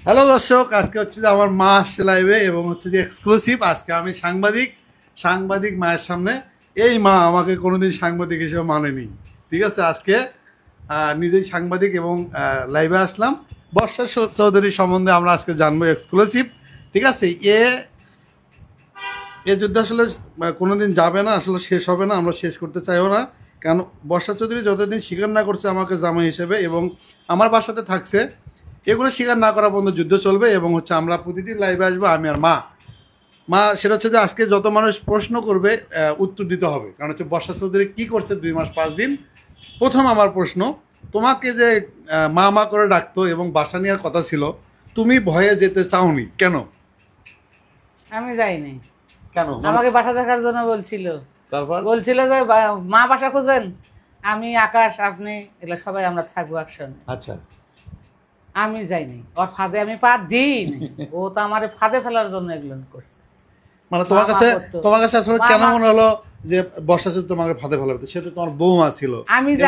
Hello দর্শক, আজকে হচ্ছে যে আমার মা আসছে লাইভে এবং হচ্ছে যে এক্সক্লুসিভ। আজকে আমি সাংবাদিক মায়ের সামনে। এই মা আমাকে কোনোদিন সাংবাদিক হিসেবে মানেনি, ঠিক আছে। আজকে নিজেই সাংবাদিক এবং লাইভে আসলাম। বর্ষা চৌধুরী সম্বন্ধে আমরা আজকে জানবো এক্সক্লুসিভ, ঠিক আছে। এ যুদ্ধ আসলে কোনোদিন যাবে না, আসলে শেষ হবে না, আমরা শেষ করতে চাইও না। কারণ বর্ষা চৌধুরী যতদিন স্বীকার না করছে আমাকে জামাই হিসেবে এবং আমার বাসাতে থাকছে, এগুলো স্বীকার না করা পর্যন্ত যুদ্ধ চলবে। এবং হচ্ছে আমরা প্রতিদিন লাইভে আসবো, আমি আর মা সেটা হচ্ছে যে আজকে যত মানুষ প্রশ্ন করবে উত্তর দিতে হবে। কারণ হচ্ছে বর্ষা চৌধুরী কী করছে 2 মাস 5 দিন। প্রথম আমার প্রশ্ন, তোমাকে যে মা করে ডাকতো এবং বাসা নেওয়ার কথা ছিল, তুমি ভয়ে যেতে চাওনি কেন? আমি যাইনি কেন? আমাকে বাসা দেখার জন্য বলছিল, তারপর বলছিল যে মা বাসা খুঁজেন, আমি আকাশ আপনি এগুলো সবাই আমরা থাকবো একসঙ্গে। আচ্ছা, আমি যাইনি, ওর ফাঁদে আমি পা দিই। ও তো আমার ফাঁদে ফেলার জন্য এগুলো করছে। মানে তোমার কাছে আসলে কেন মনে হলো যে বর্ষা চৌধুরী তোমাকে ফাঁদে ফেলাবে? সেটা তোমার বৌমা ছিল। আমি যে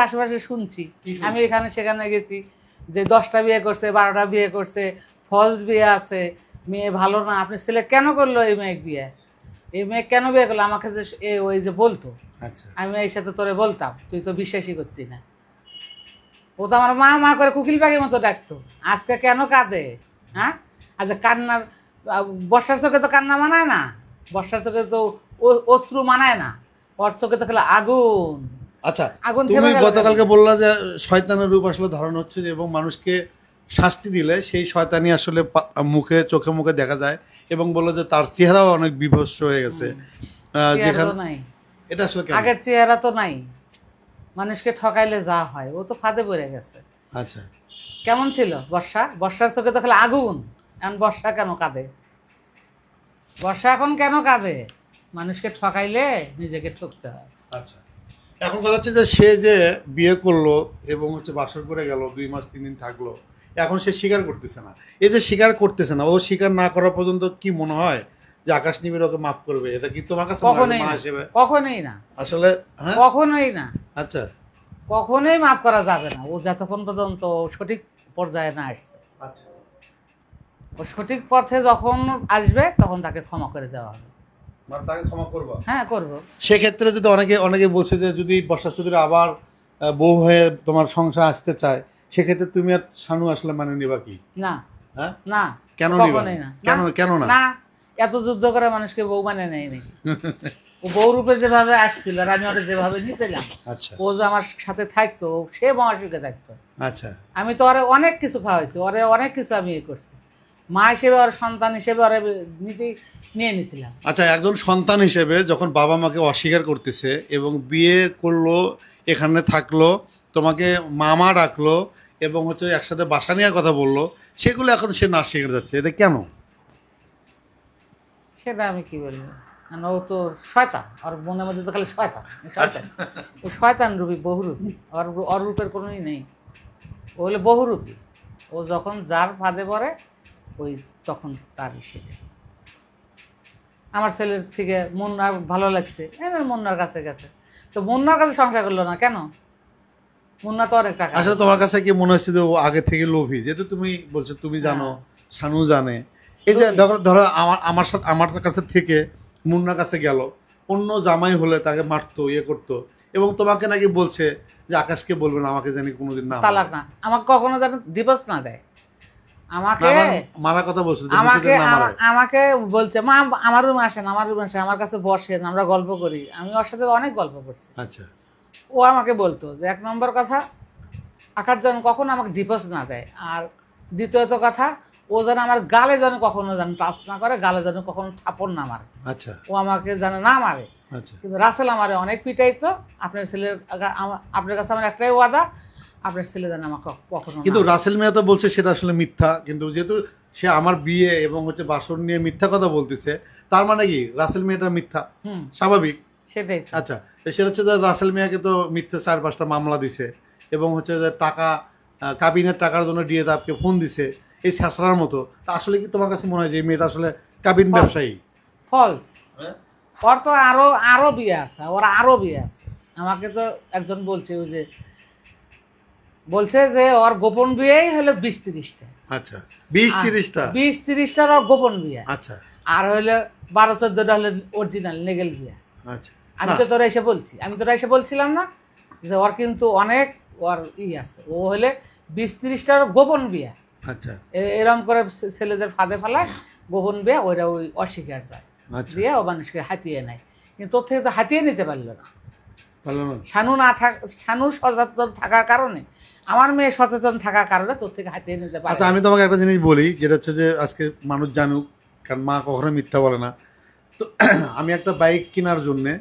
আশপাশে শুনছি, আমি এখানে সেখানে গেছি যে 10টা বিয়ে করছে, 12টা বিয়ে করছে, ফলস বিয়ে আছে, মেয়ে ভালো না, আপনি ছেলে কেন করলো এই মেয়ে বিয়ে, এই মেয়ে কেন বিয়ে করলো? আমাকে যে ওই যে বলতো, আমি এই সাথে তোরে বলতাম, তুই তো বিশ্বাসই করতি না। ও তো আমার মা করে কুকিল পাখির মতো ডাকতো। আজকে কেন কাঁদে? হ্যাঁ, আচ্ছা কান্নার বর্ষার চোখে তো কান্না মানায় না, বর্ষার চোখে তো অশ্রু মানায় না, ওর চোখে তো খেলে আগুন। আচ্ছা, তুমি গতকালকে বললা যে শয়তানের রূপ আসলে ধারণ হচ্ছে এবং মানুষকে শাস্তি দিলে সেই শয়তানি আসলে চোখে মুখে দেখা যায় এবং বললো যে তার চেহারাও অনেক বিভৎস হয়ে গেছে। যেখানে এটা আসলে আগের চেহারা তো নাই, মানুষকে ঠকাইলে যা হয়, ও তো ফাঁদে পড়ে গেছে। আচ্ছা, কেমন ছিল বর্ষার চোখে তো খেলে আগুন। এখন বর্ষা কেন কাঁদে? বর্ষা এখন কেন কাঁদে? মানুষকে ঠকাইলে নিজেকে ঠকতে হয়। আচ্ছা, এখন কথা হচ্ছে যে সে যে বিয়ে করলো এবং হচ্ছে বাসর করে গেল, 2 মাস 3 দিন থাকলো, এখন সে স্বীকার করতেছে না। এই যে স্বীকার করতেছে না, ও স্বীকার না করা পর্যন্ত কি মনে হয় যে আকাশ নিবিড় ওকে মাফ করবে? এটা কি তোমার কাছে মা হিসেবে? কখনোই না, আসলে হ্যাঁ, কখনোই না। আচ্ছা, কখনোই মাফ করা যাবে না। ও যতক্ষণ পর্যন্ত সঠিক পর্যায়ে না আসছে, আচ্ছা, ও সঠিক পথে যখন আসবে তখন তাকে ক্ষমা করে দেওয়া হবে। মানে তাকে ক্ষমা করবো? হ্যাঁ, করবো। সেক্ষেত্রে যদি অনেকে বলছে যে যদি বর্ষা চৌধুরী আবার বউ হয়ে তোমার সংসার আসতে চায়, সেক্ষেত্রে তুমি আর শানু আসলে মানে নিবা কি? না, হ্যাঁ, না, কেন নিবা? কেন না? না, এত যুদ্ধ করে মানুষকে বউ মানে নেই নাকি? ও বউ রূপে যেভাবে আসছিল আর আমি ওরা যেভাবে নিয়েছিলাম, আচ্ছা, ও যে আমার সাথে থাকতো, সে মহাসুখে থাকতো। আচ্ছা, আমি তো ওরে অনেক কিছু খাওয়াইছি, ওরে অনেক কিছু আমি করছি, মা হিসেবে ওর সন্তান হিসেবে ওরে নিজেই নিয়ে নিয়েছিলাম। আচ্ছা, একজন সন্তান হিসেবে যখন বাবা মাকে অস্বীকার করতেছে এবং বিয়ে করলো, এখানে থাকলো, তোমাকে মামা ডাকলো এবং হচ্ছে একসাথে বাসা নেওয়ার কথা বললো, সেগুলো এখন সে না স্বীকার যাচ্ছে, এটা কেন? সেটা আমি কি বলবো, ও তো শয়তান, ওর মনের মধ্যে তো খালি শয়তান। ও শয়তান রূপী, বহুরূপী, ওর রূপের কোনোই নেই। ও হলে বহুরূপী। ও যখন যার ফাঁদে পড়ে ওই তখন তারই সেটা। আমার ছেলের থেকে মুন্নার ভালো লাগছে, মুন্নার কাছে গেছে, তো মুন্নার কাছে সংসার করলো না কেন? মুন্না তো অনেক টাকা। আসলে তোমার কাছে কি মনে হচ্ছে যে ও আগে থেকে লোভী? যেহেতু তুমি বলছো তুমি জানো, শানু জানে, এই যে ধরো আমার কাছে থেকে মুন্নার কাছে গেল, অন্য জামাই হলে তাকে মারতো, ইয়ে করতো, এবং তোমাকে নাকি বলছে যে আকাশকে বলবেন আমাকে জানি কোনোদিন না তালাক না, আমাকে কখনো যেন ডিভোর্স না দেয়। আমাকে মারা কথা বলছে, আমাকে বলছে মা আমার রুমে আসেন, আমার রুমে আসেন, আমার কাছে বসেন, আমরা গল্প করি। আমি ওর সাথে অনেক গল্প করছি। আচ্ছা, ও আমাকে বলতো যে 1 নম্বর কথা, আকাশ যেন কখনো আমাকে ডিভোর্স না দেয়, আর দ্বিতীয়ত কথা, ও যেন আমার গালে যেন কখনো যেন টাচ না করে, গালে যেন কখনো থাপড় না মারে। আচ্ছা, ও আমাকে যেন না মারে। আচ্ছা, কিন্তু রাসেল আমারে অনেক পিটাইতো। আপনার ছেলের আপনার কাছে আমার একটাই ওয়াদা, আপনার ছেলে যেন আমাকে কখনো। কিন্তু রাসেল মিয়া তো বলছে সেটা আসলে মিথ্যা, কিন্তু যেহেতু সে আমার বিয়ে এবং হচ্ছে বাসন নিয়ে মিথ্যা কথা বলতেছে, তার মানে কি রাসেল মিয়াটা মিথ্যা? স্বাভাবিক, সেটাই। আচ্ছা, সেটা হচ্ছে যে রাসেল মিয়াকে তো মিথ্যা 4-5টা মামলা দিছে এবং হচ্ছে যে টাকা, কাবিনের টাকার জন্য দিয়ে তাপকে ফোন দিছে এই ছেঁচড়ার মতো। তা আসলে কি তোমার কাছে মনে হয় যে মেয়েটা আসলে কাবিন ব্যবসায়ী? ফলস। ওর তো আরো বিয়ে আছে, ওর আরো বিয়ে আছে। আমাকে তো একজন বলছে, ওই যে বলছে যে ওর গোপন বিয়েই হলো 20-30টা। আচ্ছা 20-30টা 20-30টার গোপন বিয়া, আচ্ছা আর হইলো 12-14টা হলো অরিজিনাল নেগেল বিয়া। আচ্ছা আমি তো তোরা এসে বলছি, আমি তোরা এসে বলছিলাম না যে ওর কিন্তু অনেক ওর আছে, ও হলে 20-30টার গোপন বিয়া। আচ্ছা এরকম করে ছেলেদের ফাঁদে ফেলায় গোপন বিয়া, ওইটা ওই অস্বীকার যায় আচ্ছা দিয়ে ও মানুষকে হাতিয়ে নেয়, কিন্তু তোর থেকে তো হাতিয়ে নিতে পারলো না। ভালো না শানু সচেতন থাকার কারণে, আমার মেয়ে সচেতন থাকার কারণে তোর থেকে হাতিয়ে নিতে পারে। আচ্ছা আমি তোমাকে একটা জিনিস বলি, যেটা হচ্ছে যে আজকে মানুষ জানুক, কারণ মা কখনো মিথ্যা বলে না। তো আমি একটা বাইক কেনার জন্যে,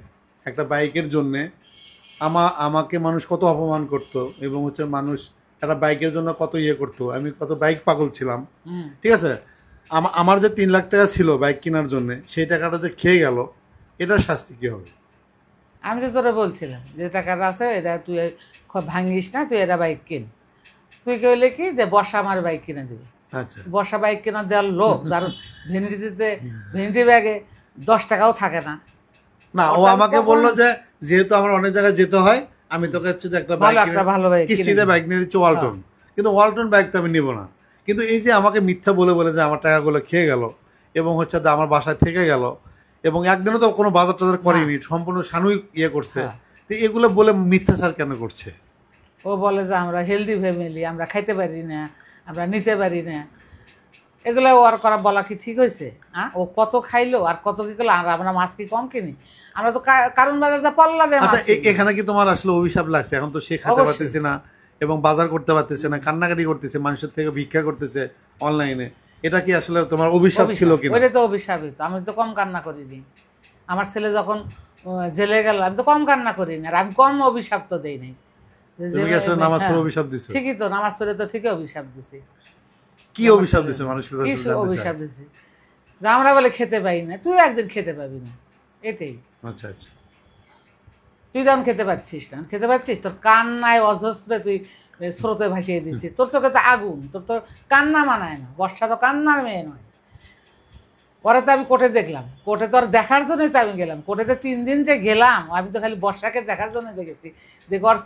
একটা বাইকের জন্যে আমাকে মানুষ কত অপমান করতো, এবং হচ্ছে মানুষ একটা বাইকের জন্য কত ইয়ে করতো, আমি কত বাইক পাগল ছিলাম, ঠিক আছে। আমার যে 3 লাখ টাকা ছিল বাইক কেনার জন্যে, সেই টাকাটা যে খেয়ে গেল, এটার শাস্তি কী হবে? আমি তো তোরা বলছিলাম যে টাকাটা আছে এটা তুই ভাঙিস না, তুই এটা বাইক কিন। তুই কইলে কি যে বর্ষা আমার বাইক কিনে দিবি। আচ্ছা বর্ষা বাইক কেনা দেওয়ার লোক, যার ভেন্ডি ব্যাগে 10 টাকাও থাকে না। না, ও আমাকে বললো যে যেহেতু আমার অনেক জায়গায় যেতে হয়, আমি তোকে হচ্ছে যে একটা ভালো বাইক কিস্তিতে বাইক নিয়ে দিচ্ছি ওয়ালটন, কিন্তু ওয়ালটন বাইক তো আমি নেবো না। কিন্তু এই যে আমাকে মিথ্যা বলে বলে যে আমার টাকাগুলো খেয়ে গেল, এবং হচ্ছে যে আমার বাসায় থেকে গেল, এবং একদিনও তো কোনো বাজার টাজার করেনি, সম্পূর্ণ শানুই ইয়ে করছে, তো এগুলো বলে মিথ্যাচার কেন করছে? ও বলে যে আমরা হেলদি ফ্যামিলি, আমরা খাইতে পারি না, আমরা নিতে পারি না। এগুলো ওর করা বলা কি ঠিক হয়েছে? হ্যাঁ, ও কত খাইলো আর কত কি করলো, আর আমরা মাছ কি কম কিনি? আমরা তো কারণ বাজার যা পাল্লা দেয়। আচ্ছা এখানে কি তোমার আসলে অভিশাপ লাগছে? এখন তো সে খেতে পারতেছে না, এবং বাজার করতে পারতেছে না, কান্নাকাটি করতেছে, মানুষের থেকে ভিক্ষা করতেছে অনলাইনে, এটা কি আসলে তোমার অভিশাপ ছিল কিনা? ওইটা তো অভিশাপই তো। আমি তো কম কান্না করিনি। আমার ছেলে যখন জেলে গেল আমি তো কম কান্না করিনি, আর আমি কম অভিশাপ তো দেই নাই। তুমি কি আসলে নামাজ পড়ে অভিশাপ দিছো? ঠিকই তো, নামাজ পড়ে তো ঠিকই অভিশাপ দিছি। কি অভিশাপ দিছে মানুষকে? অভিশাপ দিছি যে আমরা বলে খেতে পাই না, তুই একদিন খেতে পাবি না, এটাই। আচ্ছা আচ্ছা, তুই তো খেতে পাচ্ছিস না, খেতে পাচ্ছিস, তোর কান্নায় অজস্রে তুই স্রোতে ভাসিয়ে দিচ্ছিস, তোর চোখে তো আগুন, তোর তো কান্না মানায় না। বর্ষা তো কান্নার মেয়ে নয়। পরে তো আমি কোর্টে দেখলাম, কোর্টে তো আর দেখার জন্যই তো আমি গেলাম, কোর্টেতে 3 দিন যে গেলাম, আমি তো খালি বর্ষাকে দেখার জন্য দেখেছি যে ওর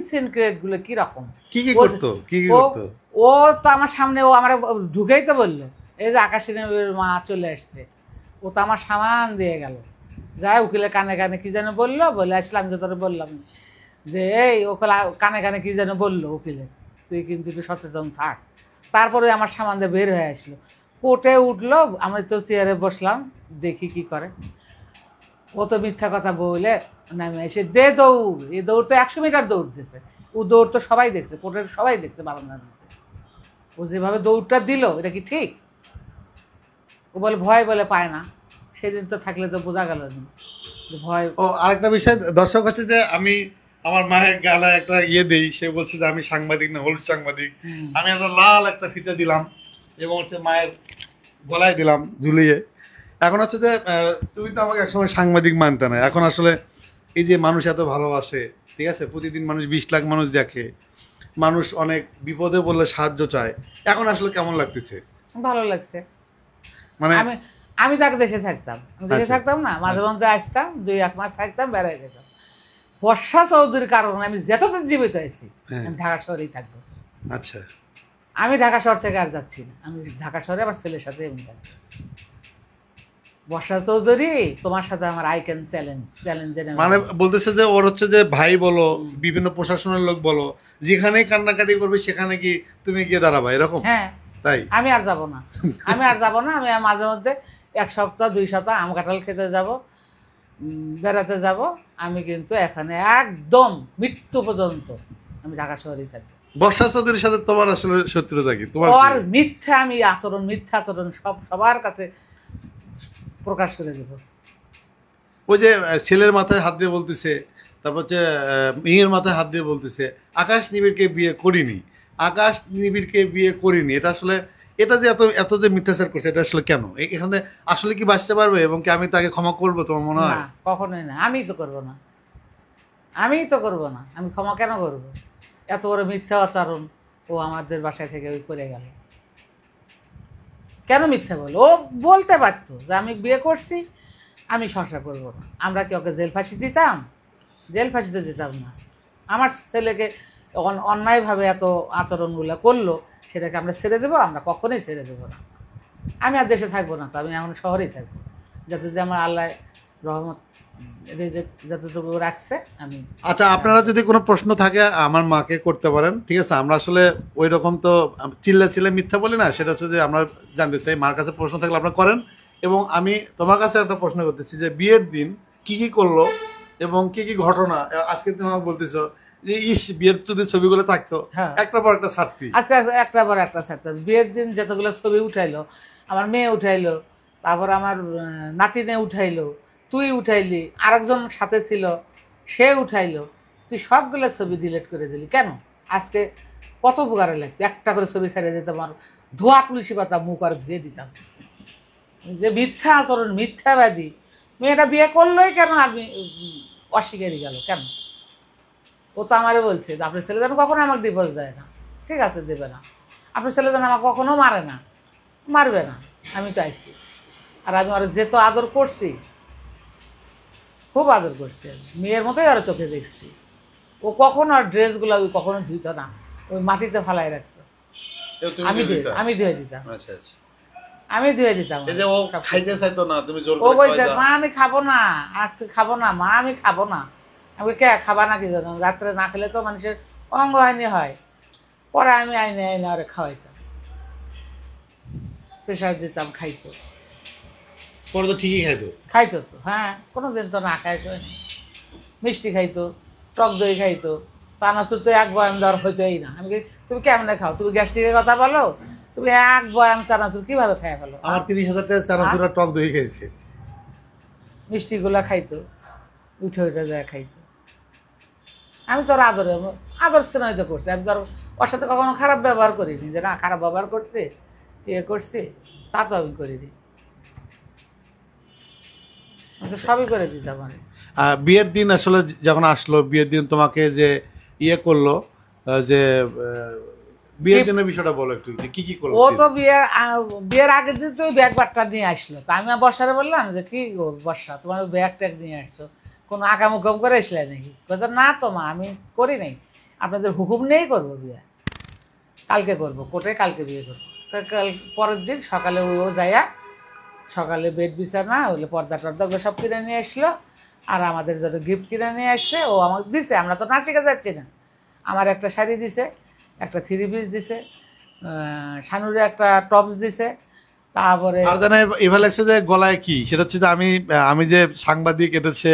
সিন ক্রিয়েটগুলো কীরকম, কি কি করতো, কি কি করতো। ও তো আমার সামনে, ও আমার ঢুকেই তো বললো এই যে আকাশী নবীর মা চলে আসছে, ও তো আমার সামান দিয়ে গেল, যাই উকিলের কানে কানে কী যেন বললো, বলে আসলে আমি তো তোর বললাম যে এই ওকে কানে কানে কী যেন বললো উকিলের, তুই কিন্তু একটু সচেতন থাক। তারপরে আমার সামান দিয়ে বের হয়ে আসলো, কোর্টে উঠলো, আমি তো চেয়ারে বসলাম, দেখি কি করে। ও তো মিথ্যা কথা বলে নামে এসে দে দৌড়, এই দৌড় তো 100 মিটার দৌড় দিয়েছে, ও দৌড় তো সবাই দেখছে, কোর্টের সবাই দেখছে বারান্দার মধ্যে। ও যেভাবে দৌড়টা দিল এটা কি ঠিক? ও বলে ভয় বলে পায় না, সেদিন তো থাকলে তো বোঝা গেল না ভয়। ও আরেকটা বিষয় দর্শক হচ্ছে যে আমি আমার মায়ের গালায় একটা ইয়ে দেই, সে বলছে যে আমি সাংবাদিক না, হলুদ সাংবাদিক। আমি একটা লাল একটা ফিতে দিলাম এবং হচ্ছে মায়ের গলায় দিলাম ঝুলিয়ে। এখন হচ্ছে যে তুমি তো আমাকে একসময় সাংবাদিক মানতে না, এখন আসলে এই যে মানুষ এত ভালোবাসে, ঠিক আছে, প্রতিদিন মানুষ 20 লাখ মানুষ দেখে, মানুষ অনেক বিপদে বললে সাহায্য চায়, এখন আসলে কেমন লাগতেছে? ভালো লাগছে। মানে আমি তো আগে দেশে থাকতাম, আমি দেশে থাকতাম না, মাঝে মধ্যে আসতাম, 2-1 মাস থাকতাম, বেড়াই যেতাম। বর্ষা চৌধুরীর কারণে আমি যতদিন জীবিত আছি আমি ঢাকা শহরেই থাকবো। আচ্ছা, আমি ঢাকা শহর থেকে আর যাচ্ছি না, আমি ঢাকা শহরে আমার ছেলের সাথে এমনি থাকবো। বর্ষা চৌধুরী তোমার সাথে আমার আই ক্যান চ্যালেঞ্জের মানে বলতেছে যে ওর হচ্ছে যে ভাই বলো, বিভিন্ন প্রশাসনের লোক বলো, যেখানেই কান্নাকাটি করবে সেখানে কি তুমি গিয়ে দাঁড়াবা, এরকম? হ্যাঁ, তাই আমি আর যাব না, আমি আর যাব না। আমি মাঝে মধ্যে 1 সপ্তাহ 2 সপ্তাহ আম কাঁঠাল খেতে যাব, বেড়াতে যাব। আমি কিন্তু এখানে একদম মৃত্যু পর্যন্ত আমি ঢাকা শহরেই থাকবো। বর্ষা চৌধুরীর সাথে তোমার আসলে শত্রুতা কি? তোমার আর মিথ্যা মিথ্যা আচরণ সবার কাছে প্রকাশ করে দেব। ওই যে ছেলের মাথায় হাত দিয়ে বলতেছে, তারপর হচ্ছে মেয়ের মাথায় হাত দিয়ে বলতেছে আকাশ নিবিড়কে বিয়ে করিনি, আকাশ নিবিড়কে বিয়ে করিনি, এটা আসলে এটা যে এত যে মিথ্যাচার করছে, এটা আসলে কেন? এখানে আসলে কি বাঁচতে পারবে, এবং কি আমি তাকে ক্ষমা করবো তোমার মনে হয়? না, কখনোই না, আমি তো করবো না, আমি ক্ষমা কেন করব? এত বড় মিথ্যা আচরণ ও আমাদের বাসায় থেকে ওই করে গেল, কেন মিথ্যা বলো? ও বলতে পারতো যে আমি বিয়ে করছি, আমি সংসার করবো না। আমরা কি ওকে জেল ফাঁসি দিতাম? জেল ফাঁসি তো দিতাম না। আমার ছেলেকে অন্যায়ভাবে এত আচরণগুলো করলো, সেটাকে আমরা ছেড়ে দেবো? আমরা কখনোই ছেড়ে দেবো না। আমি আর দেশে থাকবো না, তো আমি এখন শহরেই থাকবো, যতদিন আমার আল্লাহ রহমত রেজেক যতটুকু রাখছে আমি। আচ্ছা, আপনারা যদি কোনো প্রশ্ন থাকে আমার মাকে করতে পারেন, ঠিক আছে? আমরা আসলে ওই রকম তো চিল্লে মিথ্যা বলি না, সেটা হচ্ছে যে আমরা জানতে চাই, মার কাছে প্রশ্ন থাকলে আপনারা করেন। এবং আমি তোমার কাছে একটা প্রশ্ন করতেছি যে বিয়ের দিন কি কি করলো এবং কি কি ঘটনা আজকে তুমি আমাকে বলতেছো যে বিয়ের যদি ছবিগুলো থাকতো হ্যাঁ, একটা পর একটা ছাড়তি। আজকে একটা পর একটা ছাড়তে। বিয়ের দিন যতগুলো ছবি উঠাইলো, আমার মেয়ে উঠাইলো, তারপর আমার নাতিনে উঠাইলো, তুই উঠাইলি, আরেকজন সাথে ছিল সে উঠাইলো, তুই সবগুলো ছবি ডিলিট করে দিলি কেন? আজকে কত উপকারে লাগতো, একটা করে ছবি ছেড়ে দিতাম, আর ধোয়া তুলসী পাতা মুখ আর ধুয়ে দিতাম। যে মিথ্যা আচরণ, মিথ্যাবাদী। মেয়েটা বিয়ে করলোই কেন আমি অস্বীকারই গেল কেন? ও তো আমারে বলছে যে আপনার ছেলে যেন কখনো আমাকে ডিভোর্স দেয় না। ঠিক আছে, দেবে না। আপনার ছেলে যেন আমাকে কখনো মারে না, মারবে না, আমি চাইছি। আর আমি আর যে তো আদর করছি, খুব আদর করছি, মেয়ের মতোই আরও চোখে দেখছি। ও কখনো আর ড্রেসগুলো ওই কখনো ধুইত না, ওই মাটিতে ফালাই রাখতো, আমি ধুয়ে দিতাম। আচ্ছা আচ্ছা, আমি ধুয়ে দিতাম। এই যে ও খাইতে চাইতো না, তুমি জোর ও করে বলছে খাওয়াইতা? মা আমি খাবো না, আজকে খাবো না মা, আমি খাবো না। আমি কে খাবা না কি জানো, রাত্রে না খেলে তো মানুষের অঙ্গহানি হয়। পরে আমি আইনে আইনে ওরে খাওয়াইতাম, প্রেশার দিতাম, খাইতো। পরে তো ঠিকই খাইতো। খাইতো তো, হ্যাঁ, কোনো দিন তো না খাই শোয়নি। মিষ্টি খাইতো, টক দই খাইতো, চানাচুর তো এক বয়াম দেওয়ার হইতোই না। আমি কি, তুমি কেমনে খাও? তুমি গ্যাস্ট্রিকের কথা বলো, তুমি এক বয়াম চানাচুর কীভাবে খাই ফেলো? আমার 30,000 টাকা চানাচুর আর টক দই খাইছে। মিষ্টিগুলা খাইতো, উঠে উঠে যায় খাইতো। আমি তোর আদরে আদর স্নেহিত করছি, আমি তোর ওর সাথে কখনো খারাপ ব্যবহার করিনি, যে না খারাপ ব্যবহার করতে ইয়ে করছি, তা তো আমি করিনি। আমি তো সবই করে দিতাম। মানে বিয়ের দিন আসলে যখন আসলো, বিয়ের দিন তোমাকে যে ইয়ে করলো, যে বিয়ের দিনের বিষয়টা বলো একটু, যে কি কি করলো? ও তো বিয়ের আগের দিন তো ওই ব্যাগ বাট্টা নিয়ে আসলো, তা আমি বর্ষারে বললাম যে কি গো বর্ষা, তোমার ব্যাগ ট্যাগ নিয়ে আসছো, কোনো আকামুকাম করে আসলে নাকি? বলতো না তো মা, আমি করি নাই, আপনাদের হুকুম নেই, করবো বিয়ে, কালকে করবো, কোর্টে কালকে বিয়ে করবো। তা পরের দিন সকালে ও যাইয়া সকালে বেড বিছানা হলে পর্দা টর্দা ওগুলো সব কিনে নিয়ে আসলো, আর আমাদের জন্য গিফট কিনে নিয়ে আসছে, ও আমাকে দিছে। আমরা তো নাচিকে যাচ্ছি না। আমার একটা শাড়ি দিছে, একটা থ্রি পিস দিছে, শানুরে একটা টপস দিছে, তারপরে আর জানা এবার লাগছে যে গলায় কি, সেটা হচ্ছে যে আমি যে সাংবাদিক, এটা হচ্ছে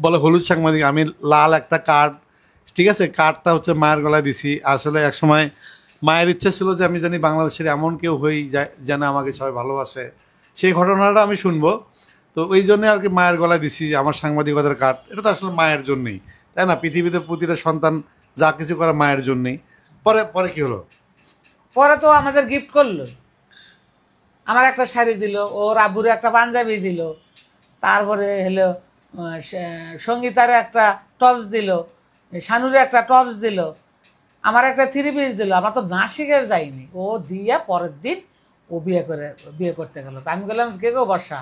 বলে হলুদ সাংবাদিক, আমি লাল একটা কার্ড, ঠিক আছে, কার্ডটা হচ্ছে মায়ের গলায় দিছি। আসলে এক সময় মায়ের ইচ্ছা ছিল যে আমি জানি বাংলাদেশের এমন কেউ হই যেন আমাকে সবাই ভালোবাসে, সেই ঘটনাটা আমি শুনবো। তো ওই জন্য আর কি মায়ের গলায় দিছি আমার সাংবাদিকতার কার্ড। এটা তো আসলে মায়ের জন্যই, তাই না? পৃথিবীতে প্রতিটা সন্তান যা কিছু করে মায়ের জন্যই। পরে পরে কি হলো? পরে তো আমাদের গিফট করলো, আমার একটা শাড়ি দিল, ওর আব্বুরে একটা পাঞ্জাবি দিল, তারপরে হলো সঙ্গীতারে একটা টপস দিল, শানুরে একটা টপস দিল, আমার একটা থ্রি পিস দিল। আমার তো নাসিকে যাইনি, ও দিয়ে পরের দিন ও বিয়ে করতে গেল। তা আমি বললাম কে গো বর্ষা,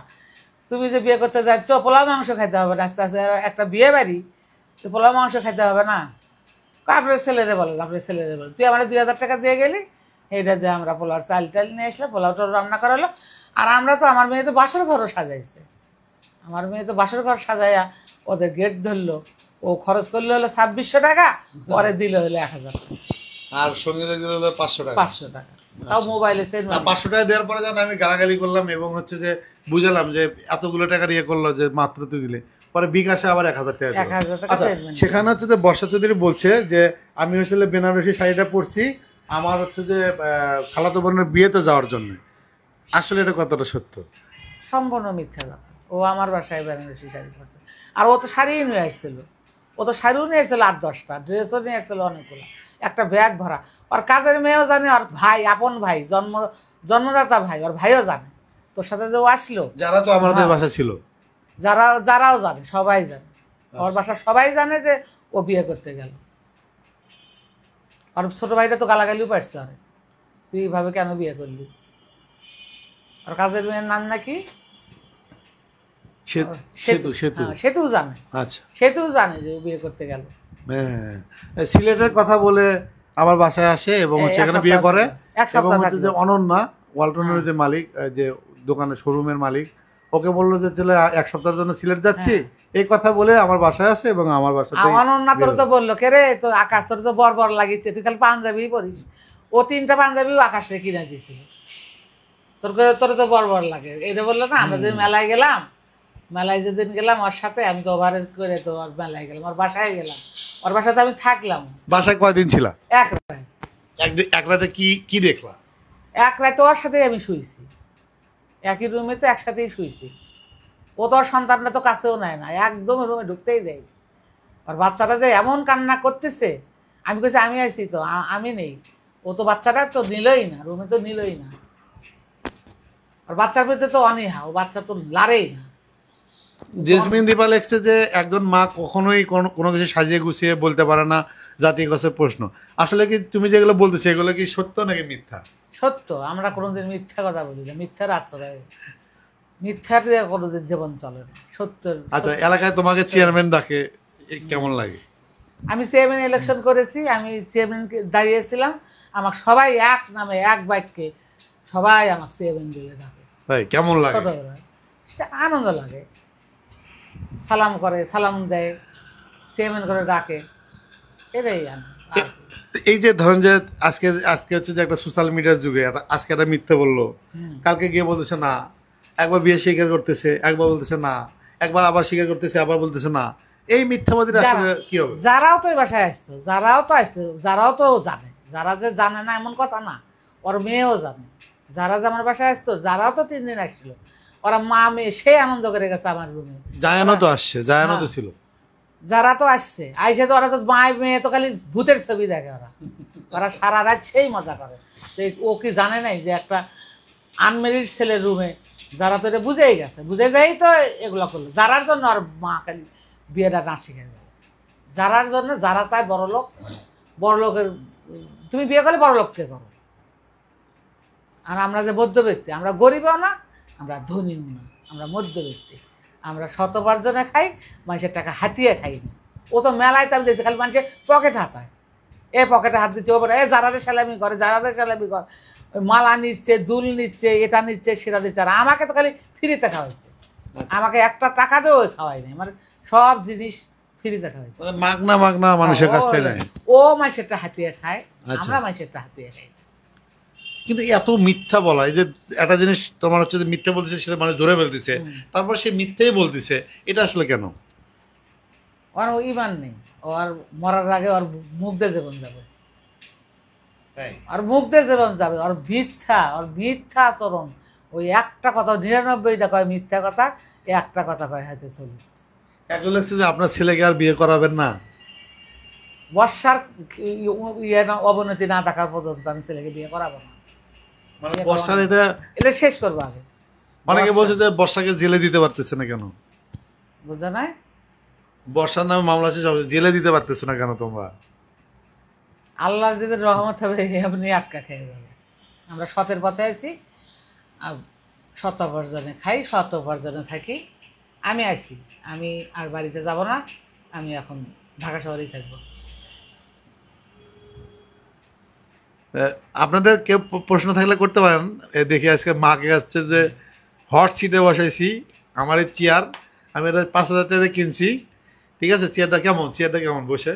তুমি যে বিয়ে করতে যাচ্ছ, পোলাও মাংস খাইতে হবে না, আস্তে আস্তে একটা বিয়ে বাড়ি, তো পোলাও মাংস খাইতে হবে না? আপনার ছেলেরে বলেন, আপনার ছেলেরে বলেন, তুই আমার 2,000 টাকা দিয়ে গেলি, এইটা দিয়ে আমরা পোলাওর চাল টাল নিয়ে আসলে পোলাওটা রান্না করালো। আর আমরা তো, আমার মেয়ে তো বাসর ঘরও সাজাইছে, আমার মেয়ে তো বাসর ঘর সাজাইয়া ওদের গেট ধরলো, ও খরচ করলে হলো 2,600 টাকা, পরে দিল হলো 1,000 টাকা, আর সঙ্গীত হলো 500 টাকা। 500 টাকা, তাও মোবাইলে সেন্ড। 500 টাকা দেওয়ার পরে যখন আমি গালাগালি করলাম এবং হচ্ছে যে বুঝালাম যে এতগুলো টাকা ইয়ে করলো যে মাত্র তুই দিলে, পরে বিকাশে আবার 1,000 টাকা দিলো। 1,000 টাকা আচ্ছা, সেন্ড। সেখানে হচ্ছে যে বর্ষা চৌধুরী বলছে যে আমি আসলে বেনারসি শাড়িটা পরছি আমার হচ্ছে যে খালাতো বোনের বিয়েতে যাওয়ার জন্য। আসলে এটা কতটা সত্য? সম্পূর্ণ মিথ্যা কথা। ও আমার বাসায় বেনারসি শাড়ি পরতো, আর ও তো শাড়িই নিয়ে আসছিল, ও তো শাড়িও নিয়ে আসছিল 8-10টা, ড্রেসও নিয়ে আসছিল অনেকগুলো, একটা ব্যাগ ভরা। ওর কাজের মেয়েও জানে, ওর ভাই, আপন ভাই, জন্মদাতা ভাই, ওর ভাইও জানে তোর সাথে যে ও আসলো। যারা তো আমাদের বাসা ছিল, যারাও জানে, সবাই জানে, ওর বাসা সবাই জানে যে ও বিয়ে করতে গেল। আর ছোট ভাইটা তো গালাগালিও পারছে, আরে তুই এইভাবে কেন বিয়ে করলি? আর কাজের মেয়ের নাম নাকি সেতু। সেতু সেতুও জানে, আচ্ছা, সেতুও জানে যে ও বিয়ে করতে গেল। হ্যাঁ, সিলেটের কথা বলে আমার বাসায় আসে এবং এক সেখানে সপ্তাহ বিয়ে করে এক সপ্তাহ এবং হচ্ছে যে থাকলো। অনন্যা ওয়ালটনের যে মালিক যে দোকানের শোরুমের মালিক ওকে বললো যে চলে এক সপ্তাহের জন্য সিলেট যাচ্ছি, এই কথা বলে আমার বাসায় আসে এবং আমার বাসাতে অনন্যা তোর তো বললো কে রে তোর আকাশ তোর তো বর লাগিয়েছে, তুই খালি পাঞ্জাবি পরিস। ও 3টা পাঞ্জাবিও আকাশে কিনে দিয়েছিল। তোর তো বর লাগে এটা বললো না। আমরা যেদিন মেলায় গেলাম, মেলায় যেদিন গেলাম ওর সাথে, আমি তো ওভারে করে তো ওর মেলায় গেলাম, ওর বাসায় গেলাম, ওর বাসাতে আমি থাকলাম। বাসায় কয়দিন ছিল? এক রাত। এক রাতে কি কি দেখলা? এক রাতে ওর সাথেই আমি শুয়েছি, একই রুমে তো একসাথেই শুয়েছি। ও তো ওর সন্তানটা তো কাছেও নেয় না, একদম রুমে ঢুকতেই দেয়। ওর বাচ্চাটা যে এমন কান্না করতেছে, আমি বলছি আমি আইছি তো, আমি নেই। ও তো বাচ্চাটা তো নিলই না, রুমে তো নিলই না। আর বাচ্চার প্রতি তো অনীহা, ও বাচ্চা তো লাড়েই না। জেসমিন দীপা লেখছে যে একজন মা কখনোই কোনো কিছু সাজিয়ে গুছিয়ে বলতে পারে না, জাতীয় গাছের প্রশ্ন। আসলে কি তুমি যেগুলো বলতেছো এগুলো কি সত্য নাকি মিথ্যা? সত্য, আমরা কোনোদিন মিথ্যা কথা বলি না, মিথ্যার আশ্রয়, মিথ্যার দিয়ে কোনোদিন জীবন চলে না, সত্যের। আচ্ছা, এলাকায় তোমাকে চেয়ারম্যান ডাকে, কেমন লাগে? আমি চেয়ারম্যান ইলেকশন করেছি, আমি চেয়ারম্যানকে দাঁড়িয়েছিলাম, আমাকে সবাই এক নামে এক বাক্যে সবাই আমাকে চেয়ারম্যান বলে ডাকে। ভাই কেমন লাগে? ছোটবেলায় সেটা আনন্দ লাগে, সালাম করে, সালাম দেয়, চেয়ারম্যান করে ডাকে, এটাই আনন্দ। আর কি। এই যে ধরেন যে আজকে আজকে হচ্ছে যে একটা সোশ্যাল মিডিয়ার যুগে আজকে একটা মিথ্যে বললো, কালকে গিয়ে বলতেছে না, একবার বিয়ে স্বীকার করতেছে, একবার বলতেছে না, একবার আবার স্বীকার করতেছে, আবার বলতেছে না। এই মিথ্যাবাদীরা আসলে কি হবে? যারাও তো এই বাসায় আসতো, যারাও তো আসতো, যারাও তো জানে, যারা যে জানে না এমন কথা না, ওর মেয়েও জানে। যারা যে আমার বাসায় আসতো, যারাও তো 3 দিন আসছিল, ওরা মা মেয়ে সেই আনন্দ করে গেছে আমার রুমে। জায়ানো তো আসছে, জায়ানো তো ছিল। যারা তো আসছে আইসে তো ওরা তো মায়ের মেয়ে তো খালি ভূতের ছবি দেখে, ওরা ওরা সারা রাত সেই মজা করে। তো ও কি জানে নাই যে একটা আনমেরিড ছেলের রুমে, যারা তো এটা বুঝেই গেছে, বুঝে যাই তো এগুলো করলো। যারার জন্য আর মা খালি বিয়েটা না শিখে গেল, যারার জন্য, যারা চায় বড় লোক, বড় লোকের তুমি বিয়ে করলে বড় লোককে করো। আর আমরা যে মধ্যবিত্তি, আমরা গরিবও না, আমরা ধনীও না, আমরা মধ্যবিত্তি, আমরা শতবার্জনে খাই, মানুষের টাকা হাতিয়ে খাই না। ও তো মেলায় তাই দিচ্ছে, খালি মানুষের পকেট হাতায়, এ পকেটে হাত দিচ্ছে, ও বলে এ যারারে সালামি করে, যারারে সালামি করে, ওই মালা নিচ্ছে, দুল নিচ্ছে, এটা নিচ্ছে, সেটা দিচ্ছে। আর আমাকে তো খালি ফ্রিতে খাওয়াইছে, আমাকে একটা টাকা দিয়েও খাওয়াই নাই, মানে সব জিনিস ফ্রিতে খাওয়াইছে। মাগনা মাগনা মানুষের কাছ থেকে নেয়। ও মানুষেরটা হাতিয়ে খায়, আমরা মানুষেরটা হাতিয়ে খাই। কিন্তু এত মিথ্যা বলা, এই যে একটা জিনিস তোমার হচ্ছে যে মিথ্যা বলতেছে সেটা মানুষ ধরে ফেলতেছে, তারপর সে মিথ্যেই বলতেছে, এটা আসলে কেন? ওর ইমান নেই, ও আর মরার আগে ওর মুখ দিয়ে জীবন যাবে, আর মুখ দিয়ে জীবন যাবে। ওর মিথ্যা আচরণ, ওই একটা কথা 99টা কয় মিথ্যা কথা, এই একটা কথা কয় হাতে চলি। একজন লাগছে যে আপনার ছেলেকে আর বিয়ে করাবেন না, বর্ষার অবনতি না দেখার পর্যন্ত আমি ছেলেকে বিয়ে করাবো না। মানে বর্ষার এটা শেষ করবো আগে। অনেকে বলছে যে বর্ষাকে জেলে দিতে পারতেছে না কেন? বুঝা নাই? বর্ষার নামে মামলা শেষ হবে, জেলে দিতে পারতেছে না কেন তোমরা? আল্লাহর যদি রহমত হবে এমনি আটকা খেয়ে যাবে। আমরা সতের পথে আছি, শত উপার্জনে খাই, শত উপার্জনে থাকি। আমি আছি, আমি আর বাড়িতে যাব না, আমি এখন ঢাকা শহরেই থাকবো। আপনাদের কেউ প্রশ্ন থাকলে করতে পারেন। দেখি আজকে মাকে আসছে যে হট সিটে বসাইছি, আমার এই চেয়ার আমি এটা 5,000 টাকা কিনছি, ঠিক আছে? চেয়ারটা কেমন বসে?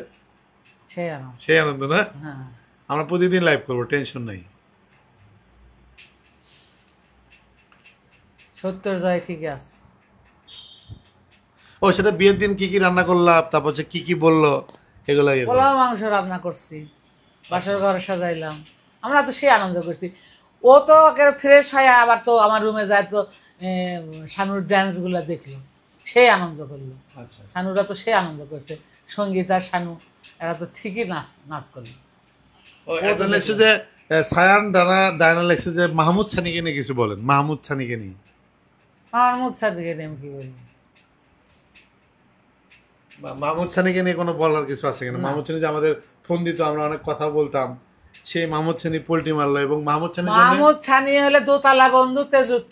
সেই আনন্দ না? হ্যাঁ, আমরা প্রতিদিন লাইভ করবো, টেনশন নাই। সত্তর জয় ঠিক আছে। ও সেটা বিয়ের দিন কি কি রান্না করলাম, তারপর হচ্ছে কি কি বললো, এগুলো পোলাও মাংস রান্না করছি, বাসর ঘরে সাজাইলাম, আমরা তো সেই আনন্দ করছি। ও তো ফ্রেশ হয় আবার তো আমার রুমে যায়, তো শানুর ড্যান্সগুলো দেখলো, সেই আনন্দ করলো। আচ্ছা, শানুরা তো সেই আনন্দ করছে, সঙ্গীত আর শানু এরা তো ঠিকই নাচ করলো। একজন লেখছে যে সায়ান ডায়না লেখছে যে মাহমুদ সানিকে নিয়ে কিছু বলেন, মাহমুদ সানিকে নিয়ে। মাহমুদ সাদিকে আমি কি বলি? মাহমুদ সানিকে নিয়ে কোনো বলার কিছু আছে কিনা? মাহমুদ সানি যে আমাদের ফোন দিত, আমরা অনেক কথা বলতাম, সেই মাহমুদ সানি পোল্ট্রি মারলো। এবং মাহমুদ সানি হলে দোতলা বন্ধু,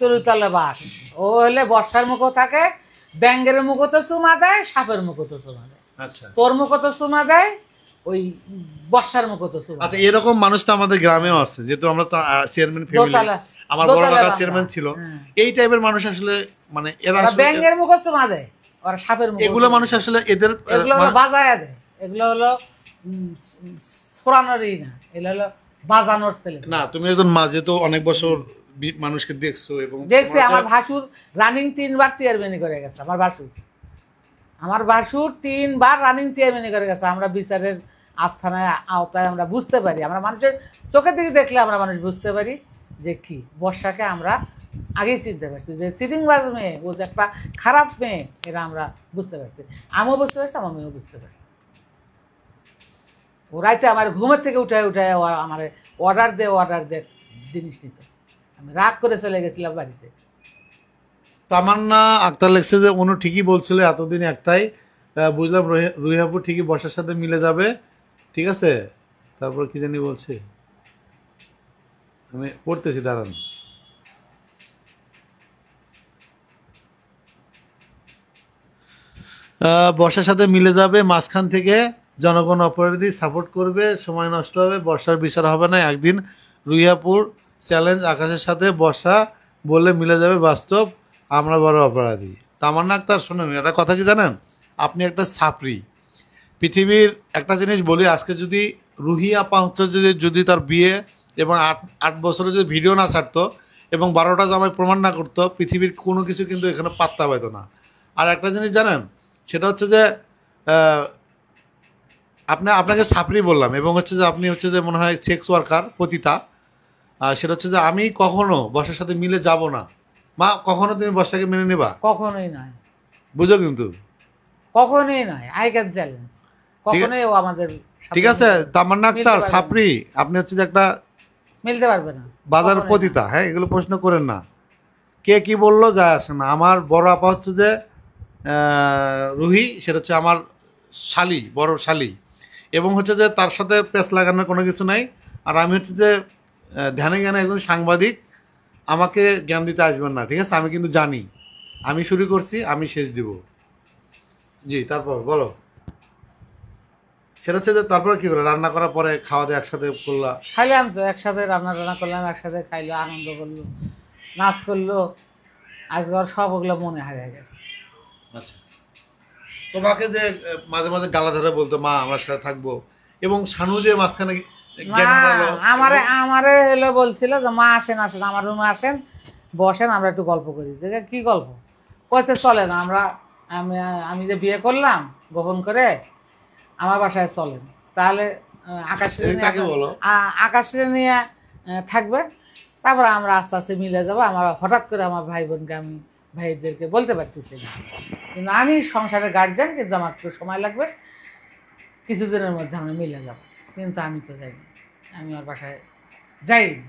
তেরুতলা বাস। ও হলে বর্ষার মুখও থাকে, ব্যাঙ্গের মুখও তো চুমা দেয়, সাপের মুখও তো চুমা দেয়। আচ্ছা তোর মুখে তো চুমা দেয়, ওই বর্ষার মুখে তো চুমা। আচ্ছা, এরকম মানুষ তো আমাদের গ্রামেও আছে, যেহেতু আমরা তো চেয়ারম্যান ফ্যামিলি, আমার বড় কাকা চেয়ারম্যান ছিল, এই টাইপের মানুষ আসলে মানে এরা আসলে ব্যাঙের মুখে চুমা দেয়, ওরা সাপের মুখে, এগুলো মানুষ আসলে এদের এগুলো হলো বাজায়া দেয়, এগুলো হলো ছড়ানোরই না, এগুলো হলো বাজানোর ছেলে। না, তুমি একজন মা, যেহেতু অনেক বছর মানুষকে দেখছো এবং দেখছি, আমার ভাসুর রানিং 3 বার চেয়ারম্যানই করে গেছে, আমার ভাসুর 3 বার রানিং চেয়ারম্যানই করে গেছে। আমরা বিচারের আস্থানায় আওতায় আমরা বুঝতে পারি, আমরা মানুষের চোখের দিকে দেখলে আমরা মানুষ বুঝতে পারি যে কি বর্ষাকে আমরা আগেই চিনতে পারছি যে চিটিংবাজ মেয়ে, ও যে একটা খারাপ মেয়ে, এটা আমরা বুঝতে পারছি। আমিও বুঝতে পারছি, আমার মেয়েও বুঝতে পারছি। ও রাইতে আমার ঘুমের থেকে উঠায় আমার অর্ডার দে জিনিস নিতে, আমি রাগ করে চলে গেছিলাম বাড়িতে। তামান্না আক্তার লেখছে যে অনু ঠিকই বলছিল, এতদিন একটাই বুঝলাম, রুহিয়াপু ঠিকই বর্ষার সাথে মিলে যাবে, ঠিক আছে। তারপর কি জানি বলছে, আমি পড়তেছি, দাঁড়ান। বর্ষার সাথে মিলে যাবে, মাঝখান থেকে জনগণ অপরাধী সাপোর্ট করবে, সময় নষ্ট হবে, বর্ষার বিচার হবে না একদিন। রুহিয়াপুর চ্যালেঞ্জ, আকাশের সাথে বর্ষা বললে মিলে যাবে, বাস্তব আমরা বড় অপরাধী। তামান্না আক্তার শোনেন, একটা কথা কি জানেন, আপনি একটা ছাপরি। পৃথিবীর একটা জিনিস বলি, আজকে যদি রুহি আপা হচ্ছে যদি তার বিয়ে এবং 8 বছরে যদি ভিডিও না ছাড়তো এবং 12টা জামাই প্রমাণ না করতো, পৃথিবীর কোনো কিছু কিন্তু এখানে পাত্তা পাইতো না। আর একটা জিনিস জানেন, সেটা হচ্ছে যে আপনাকে ছাপরি বললাম, এবং হচ্ছে যে আপনি হচ্ছে যে মনে হয় সেক্স ওয়ার্কার, পতিতা। সেটা হচ্ছে যে আমি কখনো বর্ষার সাথে মিলে যাব না। মা, কখনো তুমি বর্ষাকে মেনে নেবা? কখনোই নয়, বুঝো কিন্তু, কখনোই নয়। আই ক্যান চ্যালেঞ্জ, কখনোই ও আমাদের ঠিক আছে। তামান্না আক্তার ছাপরি, আপনি হচ্ছে যে একটা মিলতে পারবে না, বাজার পতিতা। হ্যাঁ, এগুলো প্রশ্ন করেন না, কে কি বললো যায় আসে না। আমার বড় আপা হচ্ছে যে রুহি, সেটা হচ্ছে আমার শালি, বড় শালি, এবং হচ্ছে যে তার সাথে পেঁচ লাগানোর কোনো কিছু নাই। আর আমি হচ্ছে যে ধ্যানে জ্ঞানে একজন সাংবাদিক, আমাকে জ্ঞান দিতে আসবেন না, ঠিক আছে। আমি কিন্তু জানি, আমি শুরু করছি, আমি শেষ দিব। জি, তারপর বলো। সেটা হচ্ছে যে তারপরে কী করলো, রান্না করার পরে খাওয়া দাওয়া একসাথে করলা? খাইলাম তো, একসাথে রান্না করলাম, একসাথে খাইলো, আনন্দ করলো, নাচ করলো। আজকে ওর সব ওগুলো মনে হারিয়ে গেছে। আচ্ছা, তোমাকে যে মাঝে মাঝে গালা ধরে বলতো মা আমার সাথে থাকবো, এবং শানু যে মাঝখানে আমারে হলো বলছিল যে মা আসেন আমার রুমে আসেন, বসেন, আমরা একটু গল্প করি। কি গল্প করতে চলেন, আমি যে বিয়ে করলাম গোপন করে, আমার বাসায় চলেন, তাহলে আকাশে নিয়ে থাকবেন, তারপর আমরা আস্তে আস্তে মিলে যাবো। আমার হঠাৎ করে আমার ভাই বোনকে আমি ভাইদেরকে বলতে পারতেছি না, কিন্তু আমি সংসারের গার্জিয়ান, কিন্তু আমার একটু সময় লাগবে, কিছুদিনের মধ্যে আমরা মিলে যাব। কিন্তু আমি তো যাইনি, আমি ওর বাসায় যাইনি।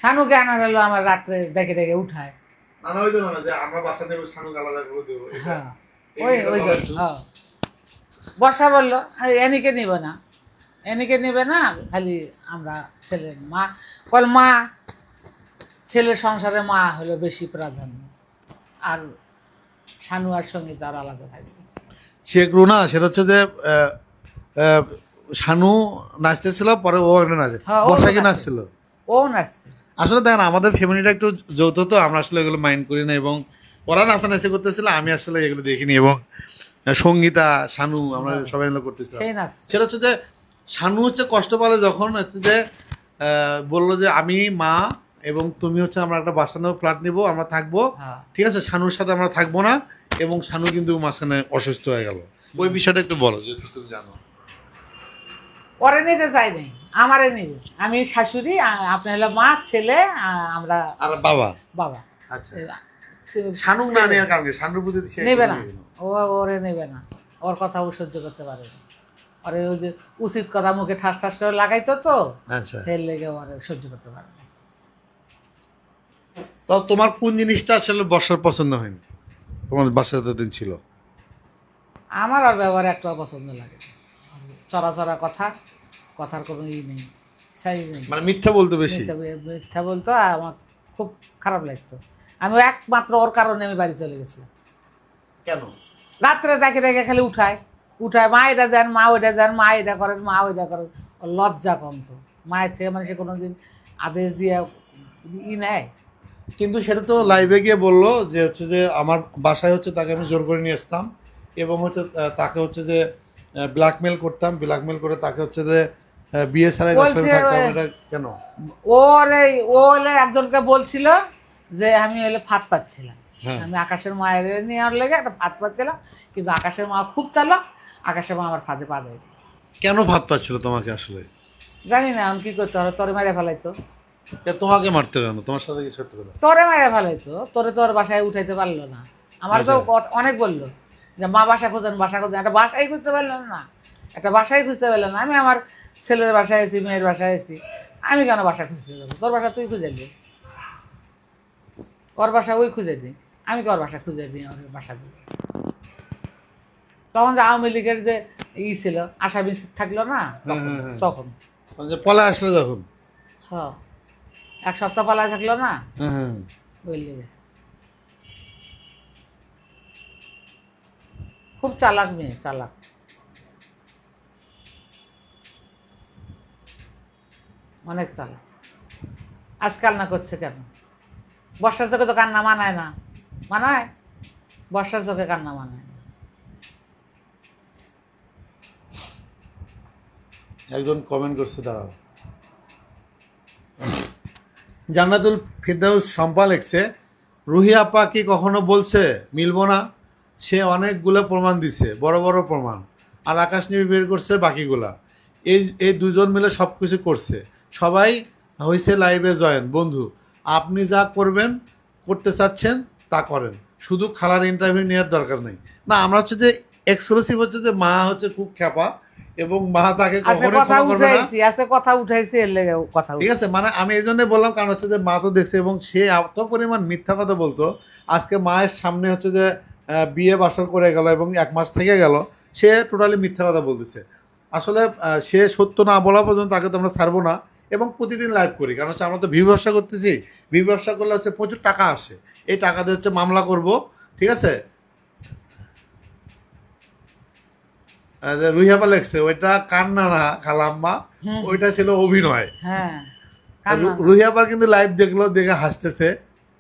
শানু জ্ঞান হারালো, আমার রাত্রে ডেকে ডেকে উঠায়। হ্যাঁ, বর্ষা বললো এনিকে নিবে না, খালি আমরা ছেলের মা, মা ছেলের সংসারে মা হলো বেশি প্রাধান্য, আর শানু আর সঙ্গে তার আলাদা থাকবে। শেখ রুনা, সেটা হচ্ছে যে শানু নাচতেছিল, পরে ও একটা নাচে, বর্ষাকে নাচছিল, ও নাচছে। আসলে দেখেন আমাদের ফ্যামিলিটা একটু যৌথ, তো আমরা আসলে এগুলো মাইন্ড করি না, এবং ওরা নাচানাচি করতেছিল, আমি আসলে এগুলো দেখিনি। এবং সঙ্গীতা, শানু, আমরা সবাই মিলে করতেছিলাম। সেটা হচ্ছে যে শানু হচ্ছে কষ্ট পালে যখন হচ্ছে যে বললো যে আমি, মা এবং তুমি হচ্ছে আমরা একটা বাসা নেবো, ফ্ল্যাট নিবো, আমরা থাকবো, ঠিক আছে, শানুর সাথে আমরা থাকবো না, এবং শানু কিন্তু মাঝখানে অসুস্থ হয়ে গেল। ওই বিষয়টা একটু বলো, যেহেতু তুমি জানো। পরে নিতে চাই নাই, আমারে নিবে, আমি শাশুড়ি, আপনি হলো মা, ছেলে, আমরা আর বাবা। আচ্ছা, শানু না নেওয়ার কারণ কি? শানুর প্রতি নেবে না, ওরে নেবে না, ওর কথা ও সহ্য করতে পারে না। ওরে ওই যে উচিত কথা মুখে ঠাস ঠাস করে লাগাইতো তো, আচ্ছা, এর লেগে ওরে সহ্য করতে পারে না। তো তোমার কোন জিনিসটা আসলে বর্ষার পছন্দ হয়নি, তোমার বাসায় যতদিন ছিল? আমার আর ব্যবহার একটা পছন্দ লাগে, চড়া কথার কোনো ই নেই, সাইজ নেই, মানে মিথ্যা বলতো বেশি, মিথ্যা বলতো, আমার খুব খারাপ লাগতো। আমি একমাত্র ওর কারণে আমি বাড়ি চলে গেছিলাম। কেন? রাত্রে দেখে দেখে খালি উঠায় মা এটা যান, মা ওইটা যান, মা এটা করেন, মা ওইটা করেন। ওর লজ্জা কম তো, মায়ের থেকে মানুষে কোনোদিন আদেশ দিয়ে নেয়? কিন্তু সেটা তো লাইভে গিয়ে বললো যে হচ্ছে যে আমার বাসায় হচ্ছে তাকে আমি জোর করে নিয়ে আসতাম এবং হচ্ছে তাকে হচ্ছে যে ব্ল্যাকমেল করতাম, ব্ল্যাকমেল করে তাকে হচ্ছে যে বিয়ে ছাড়াই তার সাথে বলছে থাকতাম। এটা কেন? ও হলে একজনকে বলছিল যে আমি হলে ফাঁদ পাচ্ছিলাম, আমি আকাশের মায়ের নেওয়ার লেগে একটা ফাঁদ পাচ্ছিলাম, কিন্তু আকাশের মা খুব চালাক, আকাশের মা আমার ফাঁদে পা দেয়। কেন ফাঁদ পাচ্ছিল তোমাকে আসলে? জানি না আমি কি করতে হবে, তোরে মেরে ফেলাইতো। তোমাকে মারতে কেন? তোমার সাথে কিছু করতে হবে? তোরে মেরে ফেলাইতো, তোর বাসায় উঠাইতে পারলো না। আমার তো অনেক বললো যে মা বাসা খোঁজেন, একটা বাসাই খুঁজতে পারলো না, একটা বাসাই খুঁজতে পারলো না। আমি আমার ছেলের বাসায় আছি, মেয়ের বাসায় আছি, আমি কেন বাসা খুঁজতে যাবো? তোর বাসা তুই খুঁজে দিই, ওর বাসা ওই খুঁজে দিই, আমি কি ওর বাসা খুঁজে দিই? আমার বাসা দিই। তখন যে আওয়ামী লীগের যে ছিল আসামি থাকলো না, তখন পলা আসলে যখন হ্যাঁ এক সপ্তাহ পালায় থাকলো না, বুঝলি? খুব চালাক মেয়ে, চালাক, অনেক চালাক। আজ কান্না করছে কেন? বর্ষার চোখে তো কান্না মানায় না, মানায়? বর্ষার চোখে কান্না মানায় না। একজন কমেন্ট করছে, দাঁড়াও। জান্নাতুল ফেরদাউস শম্পা লেখছে, রুহি আপা কি কখনো বলছে মিলবো না? সে অনেকগুলো প্রমাণ দিছে, বড় বড় প্রমাণ, আর আকাশ নিয়ে বের করছে বাকিগুলা। এই দুজন মিলে সব কিছু করছে। সবাই হয়েছে লাইভে জয়েন। বন্ধু, আপনি যা করতে চাচ্ছেন তা করেন, শুধু খালার ইন্টারভিউ নেওয়ার দরকার নেই। না, আমরা হচ্ছে যে এক্সক্লুসিভ হচ্ছে যে মা হচ্ছে খুব খ্যাপা এবং মা তাকে কখনোই ক্ষমা করবে না। কথা উঠাইছে এর লেগে কথা, ঠিক আছে? মানে আমি এই জন্যই বললাম, কারণ হচ্ছে যে মা তো দেখছে এবং সে এত পরিমাণ মিথ্যা কথা বলতো। আজকে মায়ের সামনে হচ্ছে যে বিয়ে বাসর করে গেল এবং 1 মাস থেকে গেল, সে টোটালি মিথ্যা কথা বলতেছে। আসলে সে সত্য না বলা পর্যন্ত তাকে তো আমরা ছাড়বো না এবং প্রতিদিন লাইভ করি, কারণ হচ্ছে আমরা তো ভিউ ব্যবসা করতেছি। ভিউ ব্যবসা করলে হচ্ছে প্রচুর টাকা আসে, এই টাকা দিয়ে হচ্ছে মামলা করব। ঠিক আছে? রুহিয়াপা লেখছে ওইটা কান্না না খালাম্মা, ওইটা ছিল অভিনয়। হ্যাঁ, রুহিয়াপার কিন্তু লাইভ দেখলো, দেখে হাসতেছে,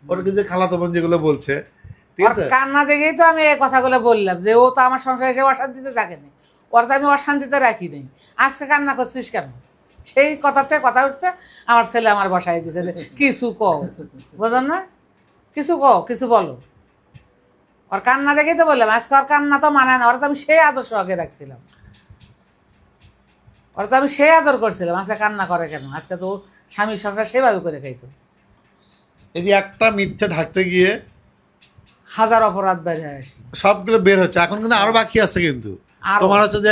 ওর কিন্তু খালাতো বোন যেগুলো বলছে। ঠিক আছে? কান্না দেখেই তো আমি এই কথাগুলো বললাম যে ও তো আমার সংসারে এসে অশান্তিতে থাকেনি, ওর তো আমি অশান্তিতে রাখি নেই। আজকে কান্না করছিস কেন? সেই কথাতে কথা উঠতে আমার ছেলে আমার বসায় দিছে যে কিছু কও, বোঝেন না? কিছু বলো। ওর কান্না দেখেই তো বললাম, আজকে ওর কান্না তো মানে না, ওর তো আমি সেই আদর্শ আগে রাখছিলাম, ওর তো আমি সেই আদর করছিলাম। আজকে কান্না করে কেন? আজকে তো স্বামীর সংসার সেভাবে করে খাইতো। এই যে একটা মিথ্যা ঢাকতে গিয়ে হাজার অপরাধ বের হয়ে আসে, সবগুলো বের হচ্ছে। এখন কিন্তু আরো বাকি আছে, কিন্তু আরো তোমার হচ্ছে যে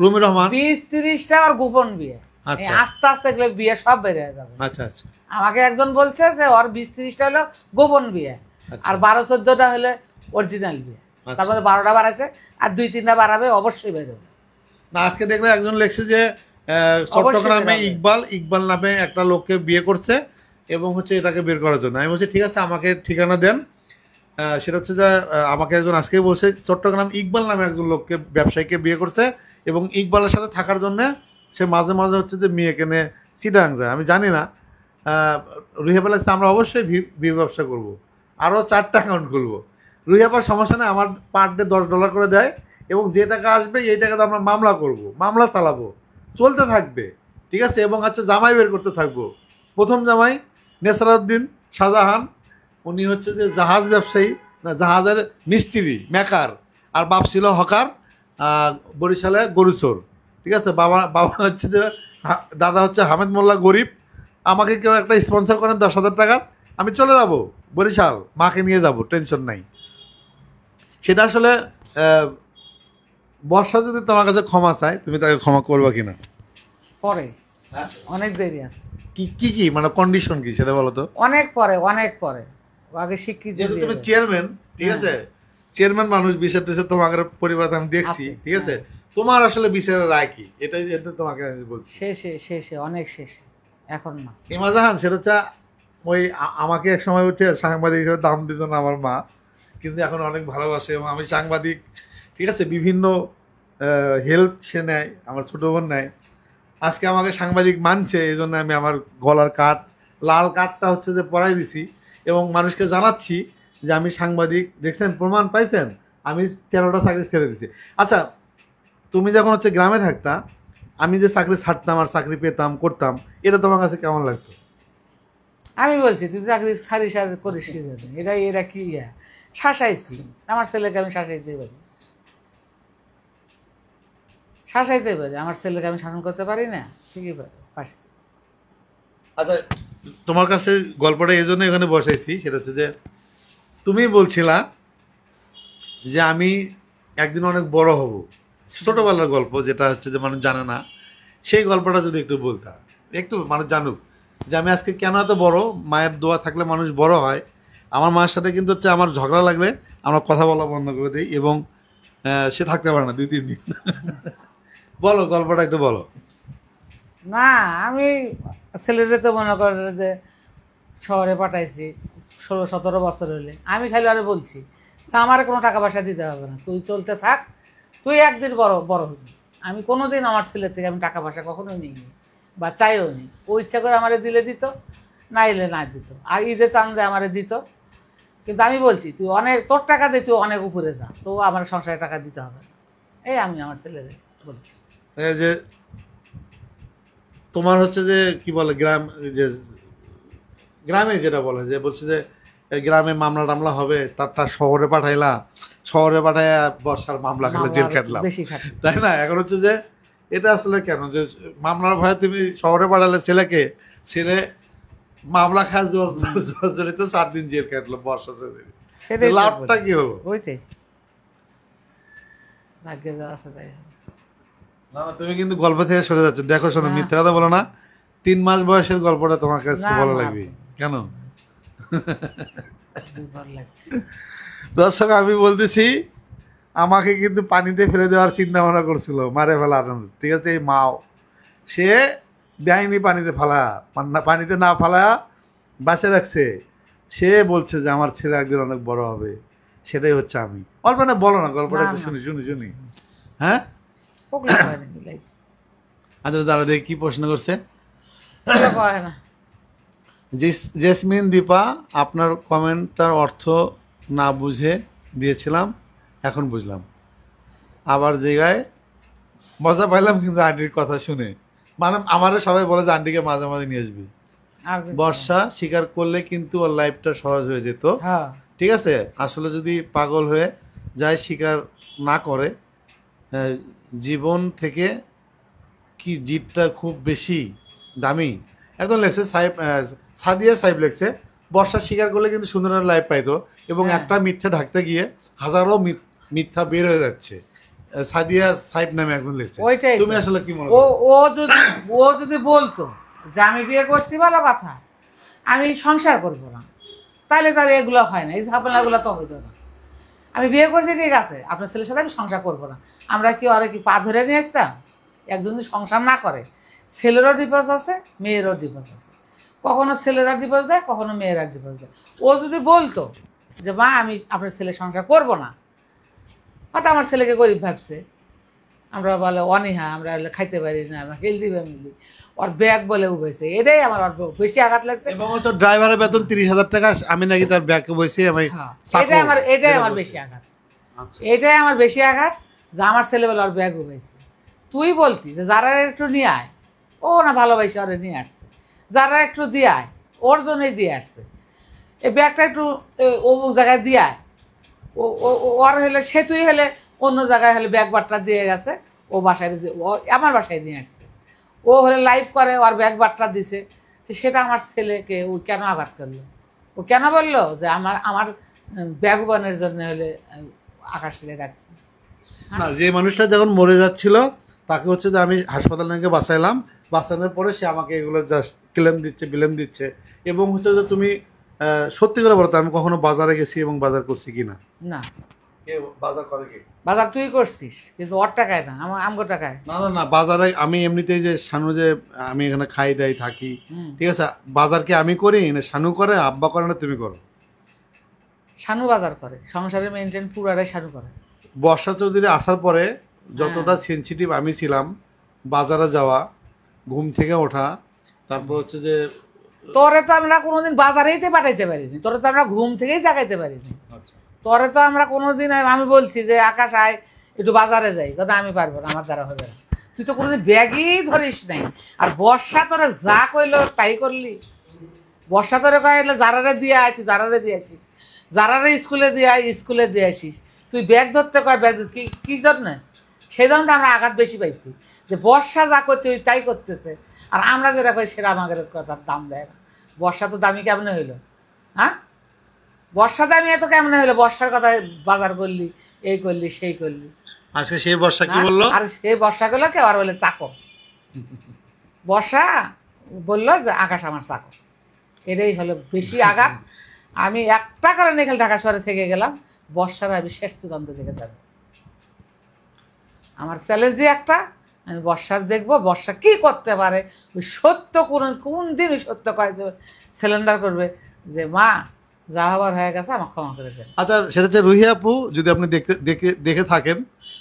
রুমি রহমান 20-30টা আর গোপন বিয়ে, আচ্ছা। আস্তে আস্তে এগুলো বিয়ে সব বেড়ে যাবে। আচ্ছা আচ্ছা। আমাকে একজন বলছে যে ওর 20-30টা হলো গোপন বিয়ে, আর 12-14টা হলে অরিজিনাল বিয়ে। তারপরে 12টা বাড়াইছে, আর 2-3টা বাড়াবে, অবশ্যই বেরোবে। না, আজকে দেখলে একজন লেখছে যে চট্টগ্রামে ইকবাল নামে একটা লোককে বিয়ে করছে এবং হচ্ছে এটাকে বের করার জন্য। আমি বলছি ঠিক আছে, আমাকে ঠিকানা দেন। সেটা হচ্ছে যে আমাকে একজন আজকেই বলছে চট্টগ্রাম ইকবাল নামে একজন লোককে, ব্যবসায়ীকে বিয়ে করছে এবং ইকবালের সাথে থাকার জন্যে সে মাঝে মাঝে হচ্ছে যে মেয়েকে নিয়ে চিটাং যায়। আমি জানি না। রুহিয়াপা লাগছে আমরা অবশ্যই বিয়ে ব্যবসা করব, আরও 4টা অ্যাকাউন্ট খুলবো। রুহিয়াপার সমস্যা নেই, আমার পার ডে $10 করে দেয় এবং যে টাকা আসবে এই টাকাতে আমরা মামলা করব, মামলা চালাবো, চলতে থাকবে। ঠিক আছে? এবং হচ্ছে জামাই বের করতে থাকবো। প্রথম জামাই নেসারউদ্দিন শাহজাহান, উনি হচ্ছে যে জাহাজ ব্যবসায়ী, না জাহাজের মিস্ত্রি, মেকার, আর বাপ ছিল হকার, বরিশালে গরুচোর। ঠিক আছে? বাবা হচ্ছে যে দাদা হচ্ছে হামেদ মোল্লা, গরিব। আমাকে কেউ একটা স্পন্সর করেন 10,000 টাকার, আমি চলে যাব বরিশাল, মাকে নিয়ে যাব, টেনশন নাই। সেটা আসলে বর্ষা যদি তোমার কাছে ক্ষমা চায়, তুমি তাকে ক্ষমা করবা কিনা? পরে অনেক দেরি আছে। কি মানে কন্ডিশন কি সেটা বলো তো? অনেক পরে আগে শিক্ষিত, যেহেতু তুমি চেয়ারম্যান, ঠিক আছে, চেয়ারম্যান মানুষ, বিচার টিচার তোমাকে পরিবার আমি দেখছি। ঠিক আছে? তোমার আসলে বিচারের রায় কি, এটাই তোমাকে আমি বলছি। শেষে অনেক শেষে, এখন না। ইমাজাহান সেটা হচ্ছে ওই আমাকে এক সময় হচ্ছে সাংবাদিক হিসেবে দাম দিত না আমার মা, কিন্তু এখন অনেক ভালোবাসে এবং আমি সাংবাদিক, ঠিক আছে, বিভিন্ন হেল্প সে নেয়, আমার ছোটো বোন নেয়। আজকে আমাকে সাংবাদিক মানছে, এই জন্য আমি আমার গলার কাট, লাল কাটটা হচ্ছে যে পরাই দিছি এবং মানুষকে জানাচ্ছি যে আমি সাংবাদিক। দেখছেন, প্রমাণ পাইছেন, আমি 13টা চাকরি ছেড়ে দিছি। আচ্ছা, তুমি যখন হচ্ছে গ্রামে থাকতা, আমি যে চাকরি ছাড়তাম আর চাকরি পেতাম করতাম, এটা তোমার কাছে কেমন লাগতো? আমি বলছি তুই চাকরি সারি সারি করিস কি জন্য? এটা কি শাসাইছি আমার ছেলেকে, আমি শাসাইতে পারি, শাসাইতে পারি আমার ছেলেকে, আমি শাসন করতে পারি না? ঠিকই পারছি। আচ্ছা, তোমার কাছে গল্পটা এই জন্য এখানে বসাইছি, সেটা হচ্ছে যে তুমি বলছিলা যে আমি একদিন অনেক বড় হব, ছোটোবেলার গল্প, যেটা হচ্ছে যে মানুষ জানে না, সেই গল্পটা যদি একটু বলতাম, একটু মানুষ জানুক যে আমি আজকে কেন এত বড়। মায়ের দোয়া থাকলে মানুষ বড় হয়। আমার মায়ের সাথে কিন্তু হচ্ছে আমার ঝগড়া লাগলে আমরা কথা বলা বন্ধ করে দিই এবং সে থাকতে পারে না 2-3 দিন। বলো, গল্পটা একটু বলো। না, আমি ছেলেরে তো মনে করে যে শহরে পাঠাইছি 16-17 বছর হলে, আমি খালি আরে বলছি যে আমার কোনো টাকা পয়সা দিতে হবে না, তুই চলতে থাক, তুই একদিন বড় বড় হবি। আমি কোনো দিন আমার ছেলের থেকে আমি টাকা পয়সা কখনোই নিইনি বা চাইও নি। ও ইচ্ছা করে আমারে দিলে দিত, না এলে না দিত, আর ঈদে চান্দে আমারে দিত। কিন্তু আমি বলছি তুই অনেক, তোর টাকা দিয়ে তুই অনেক উপরে যা, তো আমার সংসারে টাকা দিতে হবে না। এই আমি আমার ছেলেদের বলছি। এই যে তোমার হচ্ছে যে কি বলে, যে গ্রামে যেটা বলে যে বলছে যে গ্রামে মামলা টামলা হবে, তারটা শহরে পাঠাইলা, শহরে পাঠায় বর্ষার মামলা খেলে জেল খাটলাম, বেশি খাটে, তাই না? এখন হচ্ছে যে এটা আসলে কেন যে মামলার ভয়ে তুমি শহরে পাঠালে ছেলেকে, ছেলে মামলা খায় জড়িত 4 দিন জেল কাটলো বর্ষা ছেলে, সেটাই লাভটা কি হলো? ওইটাই ভাগ্যে যা আছে তাই হবে। না না, তুমি কিন্তু গল্প থেকে সরে যাচ্ছ। দেখো, শোনো, মিথ্যা কথা বলো না। 3 মাস বয়সের গল্পটা তোমার কাছে না, ভালো না। লাগবে কেন? দুর্বল লাগছে। দর্শক, আমি বলতেছি, আমাকে কিন্তু পানিতে ফেলে দেওয়ার চিন্তা ভাবনা করছিল, মারে ফেলার, ঠিক আছে? এই মাও সে দেয়নি পানিতে ফেলা, পানিতে না ফেলা বাঁচে রাখছে। সে বলছে যে আমার ছেলে একদিন অনেক বড় হবে, সেটাই হচ্ছে আমি। অল্প না, বলো না গল্পটা, একটু শুনি শুনি শুনি। হ্যাঁ, ওগুলো কয় না, এগুলাই। আচ্ছা, দাঁড়া দেখি কি প্রশ্ন করছে। ওগুলো কয় না। জেসমিন দীপা, আপনার কমেন্টটার অর্থ না বুঝে দিয়েছিলাম, এখন বুঝলাম। আবার জায়গায় মজা পাইলাম কিন্তু আন্টির কথা শুনে। মানে আমারও সবাই বলে যে আন্টিকে মাঝে মাঝে নিয়ে আসবি। আর কিছু না। বর্ষা স্বীকার করলে কিন্তু ওর লাইফটা সহজ হয়ে যেত। হ্যাঁ, ঠিক আছে, আসলে যদি পাগল হয়ে যায়, স্বীকার না করে, জীবন থেকে কি জিতটা খুব বেশি দামি। একদম লেখছে সাদিয়া সাহেব লেখছে, বর্ষা স্বীকার করলে কিন্তু সুন্দর লাইফ পাইতো এবং হ্যাঁ। একটা মিথ্যা ঢাকতে গিয়ে হাজারো মিথ্যা বের হয়ে যাচ্ছে। সাদিয়া সাহেব নামে একজন লিখছে। ওইটাই তো। তুমি আসলে কি মনে ও করো? ও যদি বলতো যে আমি বিয়ে করছি, ভালো কথা, আমি সংসার করবো না, তাহলে এগুলো হয় না, এই ঝামেলাগুলো তো হইতো না। আমি বিয়ে করছি, ঠিক আছে, আপনার ছেলের সাথে আমি সংসার করবো না, আমরা কি আরে কি পা ধরে নিয়ে আসতাম? একজন যদি সংসার না করে, ছেলেরও ডিভোর্স আছে, মেয়েরও ডিভোর্স আছে, কখনো ছেলেরা ডিভোর্স দেয়, কখনো মেয়েরা ডিভোর্স দেয়। ও যদি বলতো যে মা আমি আপনার ছেলে সংসার করবো না, হয়তো আমার ছেলেকে গরিব ভাবছে, আমরা বলে অনীহা, আমরা খাইতে পারি না, আমরা হেলদি ফ্যামিলি, ওর ব্যাগ বলে উঠেছে, এটাই আমার ওর বেশি আঘাত লাগছে। এবং হচ্ছে ড্রাইভারের বেতন 30,000 টাকা, আমি নাকি তার ব্যাগকে বসে আমি হ্যাঁ, চাকর, এটাই যেটা আমার বলছে। বেশি আঘাত, আচ্ছা। এটাই আমার বেশি আঘাত যে আমার ছেলেবেলা ওর ব্যাগ উঠেছে। তুই বলতি যে যারা একটু নিয়ে আয়, ও না ভালোবাসে ওরে নিয়ে আসছে, যারা একটু দিয়ে আয়, ওর জন্যই দিয়ে আসছে, এই ব্যাগটা একটু অমুক জায়গায় দিয়ে আয়, ওর হলে সে তুই হলে অন্য জায়গায় হলে ব্যাগ বাট্টা দিয়ে গেছে, ও বাসায় আমার বাসায় নিয়ে আসছে, ও হলে লাইভ করে ওর ব্যাগ বাট্টা দিছে, তো সেটা আমার ছেলেকে ও কেন আঘাত করলো? ও কেন বললো যে আমার ব্যাগবানের জন্য হলে আকাশ ছেলে রাখছে? না, যে মানুষটা যখন মরে যাচ্ছিল তাকে হচ্ছে যে আমি হাসপাতালে নিয়ে বাঁচাইলাম, বাঁচানোর পরে সে আমাকে এগুলো জাস্ট ক্লেম দিচ্ছে, বিলেম দিচ্ছে। এবং হচ্ছে যে তুমি সত্যি করে বলো তো, আমি কখনো বাজারে গেছি এবং বাজার করছি কি না? না, কে বাজার করে? কে? বাজার তুই করছিস, কিন্তু ওর টাকায় না, আমগো টাকায়। না না না, বাজারে আমি এমনিতেই যে শানু, যে আমি এখানে খাই দাই থাকি, ঠিক আছে, বাজার কি আমি করি না শানু করে, আব্বা করে না তুমি করো? শানু বাজার করে, সংসারে মেনটেন পুরাটাই শানু করে। বর্ষা চৌধুরী আসার পরে যতটা সেনসিটিভ আমি ছিলাম, বাজারে যাওয়া, ঘুম থেকে ওঠা, তারপর হচ্ছে যে তোরে তো আমরা কোনোদিন বাজারেই পাঠাইতে পারিনি, তোরে তো আমরা ঘুম থেকেই জাগাইতে পারিনি। তোরে তো আমরা কোনোদিন, আমি বলছি যে আকাশ আয় একটু বাজারে যাই, কথা আমি পারবো না, আমার দ্বারা হবে না। তুই তো কোনোদিন ব্যাগই ধরিস নাই। আর বর্ষা তোরে যা কইলো তাই করলি। বর্ষা তোরে কইলে যারারে দিয়ে আয়, তুই যারারে দিয়ে আসিস, যারারে স্কুলে দিয়ে আয় স্কুলে দিয়ে আসিস। তুই ব্যাগ ধরতে কয় ব্যাগ কি জন্য? সেই জন্য আমরা আঘাত বেশি পাইছি যে বর্ষা যা করছে ওই তাই করতেছে, আর আমরা যেটা কই সেটা আমাদের কথার দাম দেয় না। বর্ষা তো দামি কেমনে হইলো? হ্যাঁ, বর্ষা দামি এত কেমনে হইলো? বর্ষার কথা বাজার করলি, এই করলি সেই করলি। আজকে সেই বর্ষা কি বললো? আর সেই বর্ষা গুলো কেউ আর বলে চাকর। বর্ষা বললো যে আকাশ আমার চাকর। এটাই হলো বেশি আঘাত। আমি একটা কারণে এখানে ঢাকা শহরে থেকে গেলাম, বর্ষার আমি শেষ চূড়ান্ত দেখে যাব। আমার চ্যালেঞ্জই একটা, আমি বর্ষার দেখবো বর্ষা কি করতে পারে। ওই সত্য কোন দিন ওই সত্য কয় সিলিন্ডার করবে যে মা যা হবার হয়ে গেছে আমার ক্ষমা করে দেন। আচ্ছা, সেটা হচ্ছে রুহি আপু, যদি আপনি দেখে থাকেন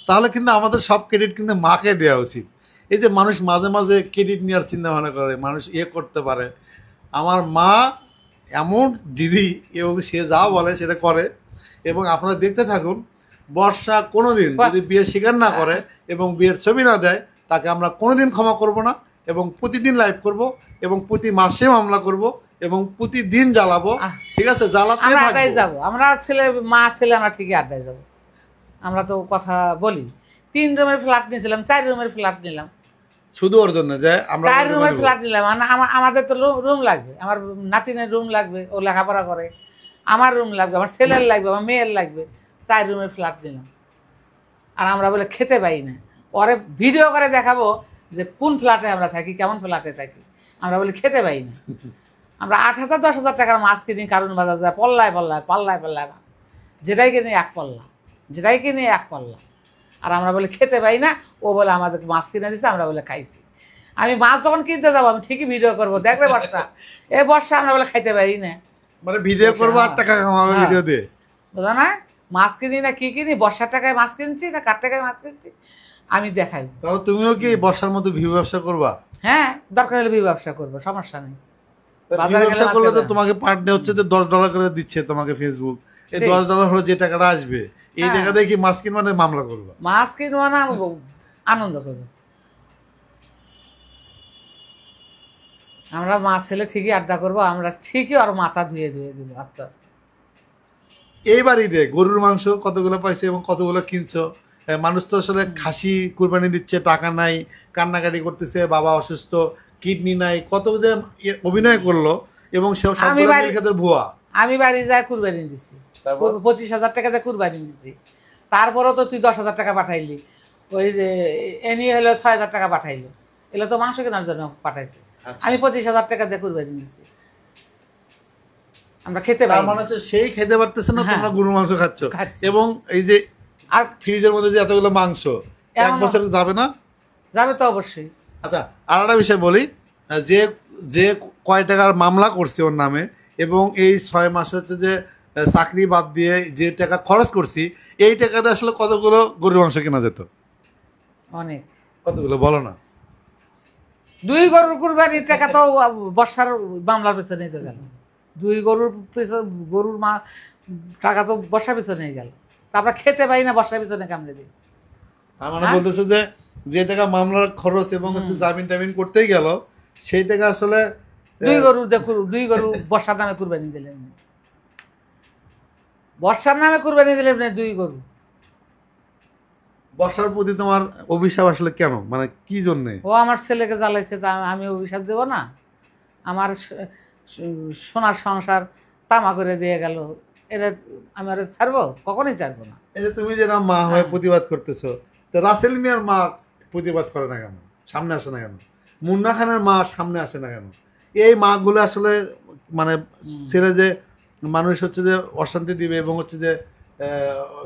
তাহলে কিন্তু আমাদের সব ক্রেডিট কিন্তু মাকে দেওয়া উচিত। এই যে মানুষ মাঝে মাঝে ক্রেডিট নেওয়ার চিন্তা ভাবনা করে, মানুষ করতে পারে। আমার মা এমন দিদি, এবং সে যা বলে সেটা করে। এবং আপনারা দেখতে থাকুন, বর্ষা কোনোদিন যদি বিয়ে স্বীকার না করে এবং বিয়ের ছবি না দেয়, তাকে আমরা কোনোদিন ক্ষমা করব না। এবং প্রতিদিন লাইভ করব, এবং প্রতি মাসে মামলা করব, এবং প্রতিদিন জ্বালাবো। ঠিক আছে, জ্বালাতে আমরা আড্ডায় যাবো, আমরা ছেলে মা ছেলে আমরা ঠিকই আড্ডায় যাবো। আমরা তো কথা বলি। 3 রুমের ফ্ল্যাট নিয়েছিলাম, 4 রুমের ফ্ল্যাট নিলাম, শুধু ওর জন্য যে আমরা 4 রুমের ফ্ল্যাট নিলাম। আমাদের তো রুম লাগবে, আমার নাতিনের রুম লাগবে, ও লেখাপড়া করে, আমার রুম লাগবে, আমার ছেলের লাগবে, আমার মেয়ের লাগবে। 4 রুমের ফ্ল্যাট নিলাম, আর আমরা বলে খেতে পাই না। পরে ভিডিও করে দেখাবো যে কোন ফ্ল্যাটে আমরা থাকি, কেমন ফ্ল্যাটে থাকি। আমরা বলি খেতে পাই না। আমরা 8,000 10,000 টাকার মাছ কিনি, কারণ বাজার যায় পাল্লায় মাছ, যেটাই কিনি 1 পাল্লা, যেটাই কিনি 1 পাল্লা। আর আমরা বলে খেতে পাই না, ও বলে আমাদের মাছ কিনে দিচ্ছে, আমরা বলে খাইছি। আমি মাছ যখন কিনতে যাবো আমি ঠিকই ভিডিও করবো, দেখবে বর্ষা এই বর্ষা আমরা বলে খাইতে পারি না, মানে ভিডিও করবো আর টাকা কামাবো ভিডিও দিয়ে, বুঝো না? মাছ কিনি না কি কিনি, বর্ষার টাকায় মাছ কিনছি না কার টাকায় মাছ কিনছি আমি দেখাই। তাহলে তুমিও কি বর্ষার মতো ভিউ ব্যবসা করবা? হ্যাঁ, দরকার হলে ব্যবসা করবো, সমস্যা নেই। ব্যবসা করলে তো তোমাকে পার ডে হচ্ছে যে $10 করে দিচ্ছে তোমাকে ফেসবুক। এই $10 হলে যে টাকাটা আসবে, এই টাকা দিয়ে কি মাছ কিনবা না মামলা করবা? মাছ কিনবো না, আনন্দ করবো। আমরা মা ছেলে ঠিকই আড্ডা করবো, আমরা ঠিকই আর মাথা ধুয়ে দিব আস্তে আস্তে। এইবার ঈদে গরুর মাংস কতগুলো পাইছে এবং কতগুলো কিনছো? মানুষ তো আসলে খাসি কুরবানি দিচ্ছে, টাকা নাই, কান্নাকাটি করতেছে, বাবা অসুস্থ, কিডনি নাই, কত যে অভিনয় করলো, এবং সেও সবগুলো ভুয়া। আমি বাড়ি যায় কুরবানি দিছি, 25,000 টাকা দিয়ে কুরবানি দিছি। তারপরেও তো তুই 10,000 টাকা পাঠাইলি, ওই যে এনি হলো 6,000 টাকা পাঠাইলো, এগুলো তো মাংস কেনার জন্য পাঠাইছে। আমি 25,000 টাকা দিয়ে কুরবানি দিছি। আমরা খেতে পারি, মানে হচ্ছে সেই খেতে পারতেছে না, তোমরা গরুর মাংস খাচ্ছ। এবং এই যে আর ফ্রিজের মধ্যে যে এতগুলো মাংস 1 বছর যাবে না? যাবে তো অবশ্যই। আচ্ছা, আর একটা বিষয় বলি, যে যে কয় টাকার মামলা করছে ওর নামে, এবং এই 6 মাসে হচ্ছে যে চাকরি বাদ দিয়ে যে টাকা খরচ করছি, এই টাকাতে আসলে কতগুলো গরুর মাংস কেনা যেত? অনেক। কতগুলো বলো না? 2 গরুর কুরবানির টাকা তো বর্ষার মামলার পেছনে গেল। 2 গরুর টাকা তো বর্ষার পেছনে গেল। তারপরে খেতে পাই না, বর্ষার পেছনে কামড়ে দিই। মানে বলতেছে যে টাকা মামলার খরচ এবং হচ্ছে জামিন টামিন করতেই গেল, সেই টাকা আসলে 2 গরু বর্ষার নামে কুরবানি দিলেন, বর্ষার নামে কুরবানি দিলেন 2 গরু। বর্ষার প্রতি তোমার অভিশাপ আসলে কেন, মানে কি জন্যে? ও আমার ছেলেকে জ্বালাইছে, তা আমি অভিশাপ দেবো না? আমার সোনার সংসার তামা করে দিয়ে গেল, এটা আমি আর ছাড়বো? কখনই ছাড়বো না। এই যে তুমি যেটা মা হয়ে প্রতিবাদ করতেছো, তো রাসেল মিয়ার মা প্রতিবাদ করে না কেন, সামনে আসে না কেন? মুন্না খানের মা সামনে আসে না কেন? এই মাগুলো আসলে মানে ছেলে যে মানুষ হচ্ছে যে অশান্তি দিবে এবং হচ্ছে যে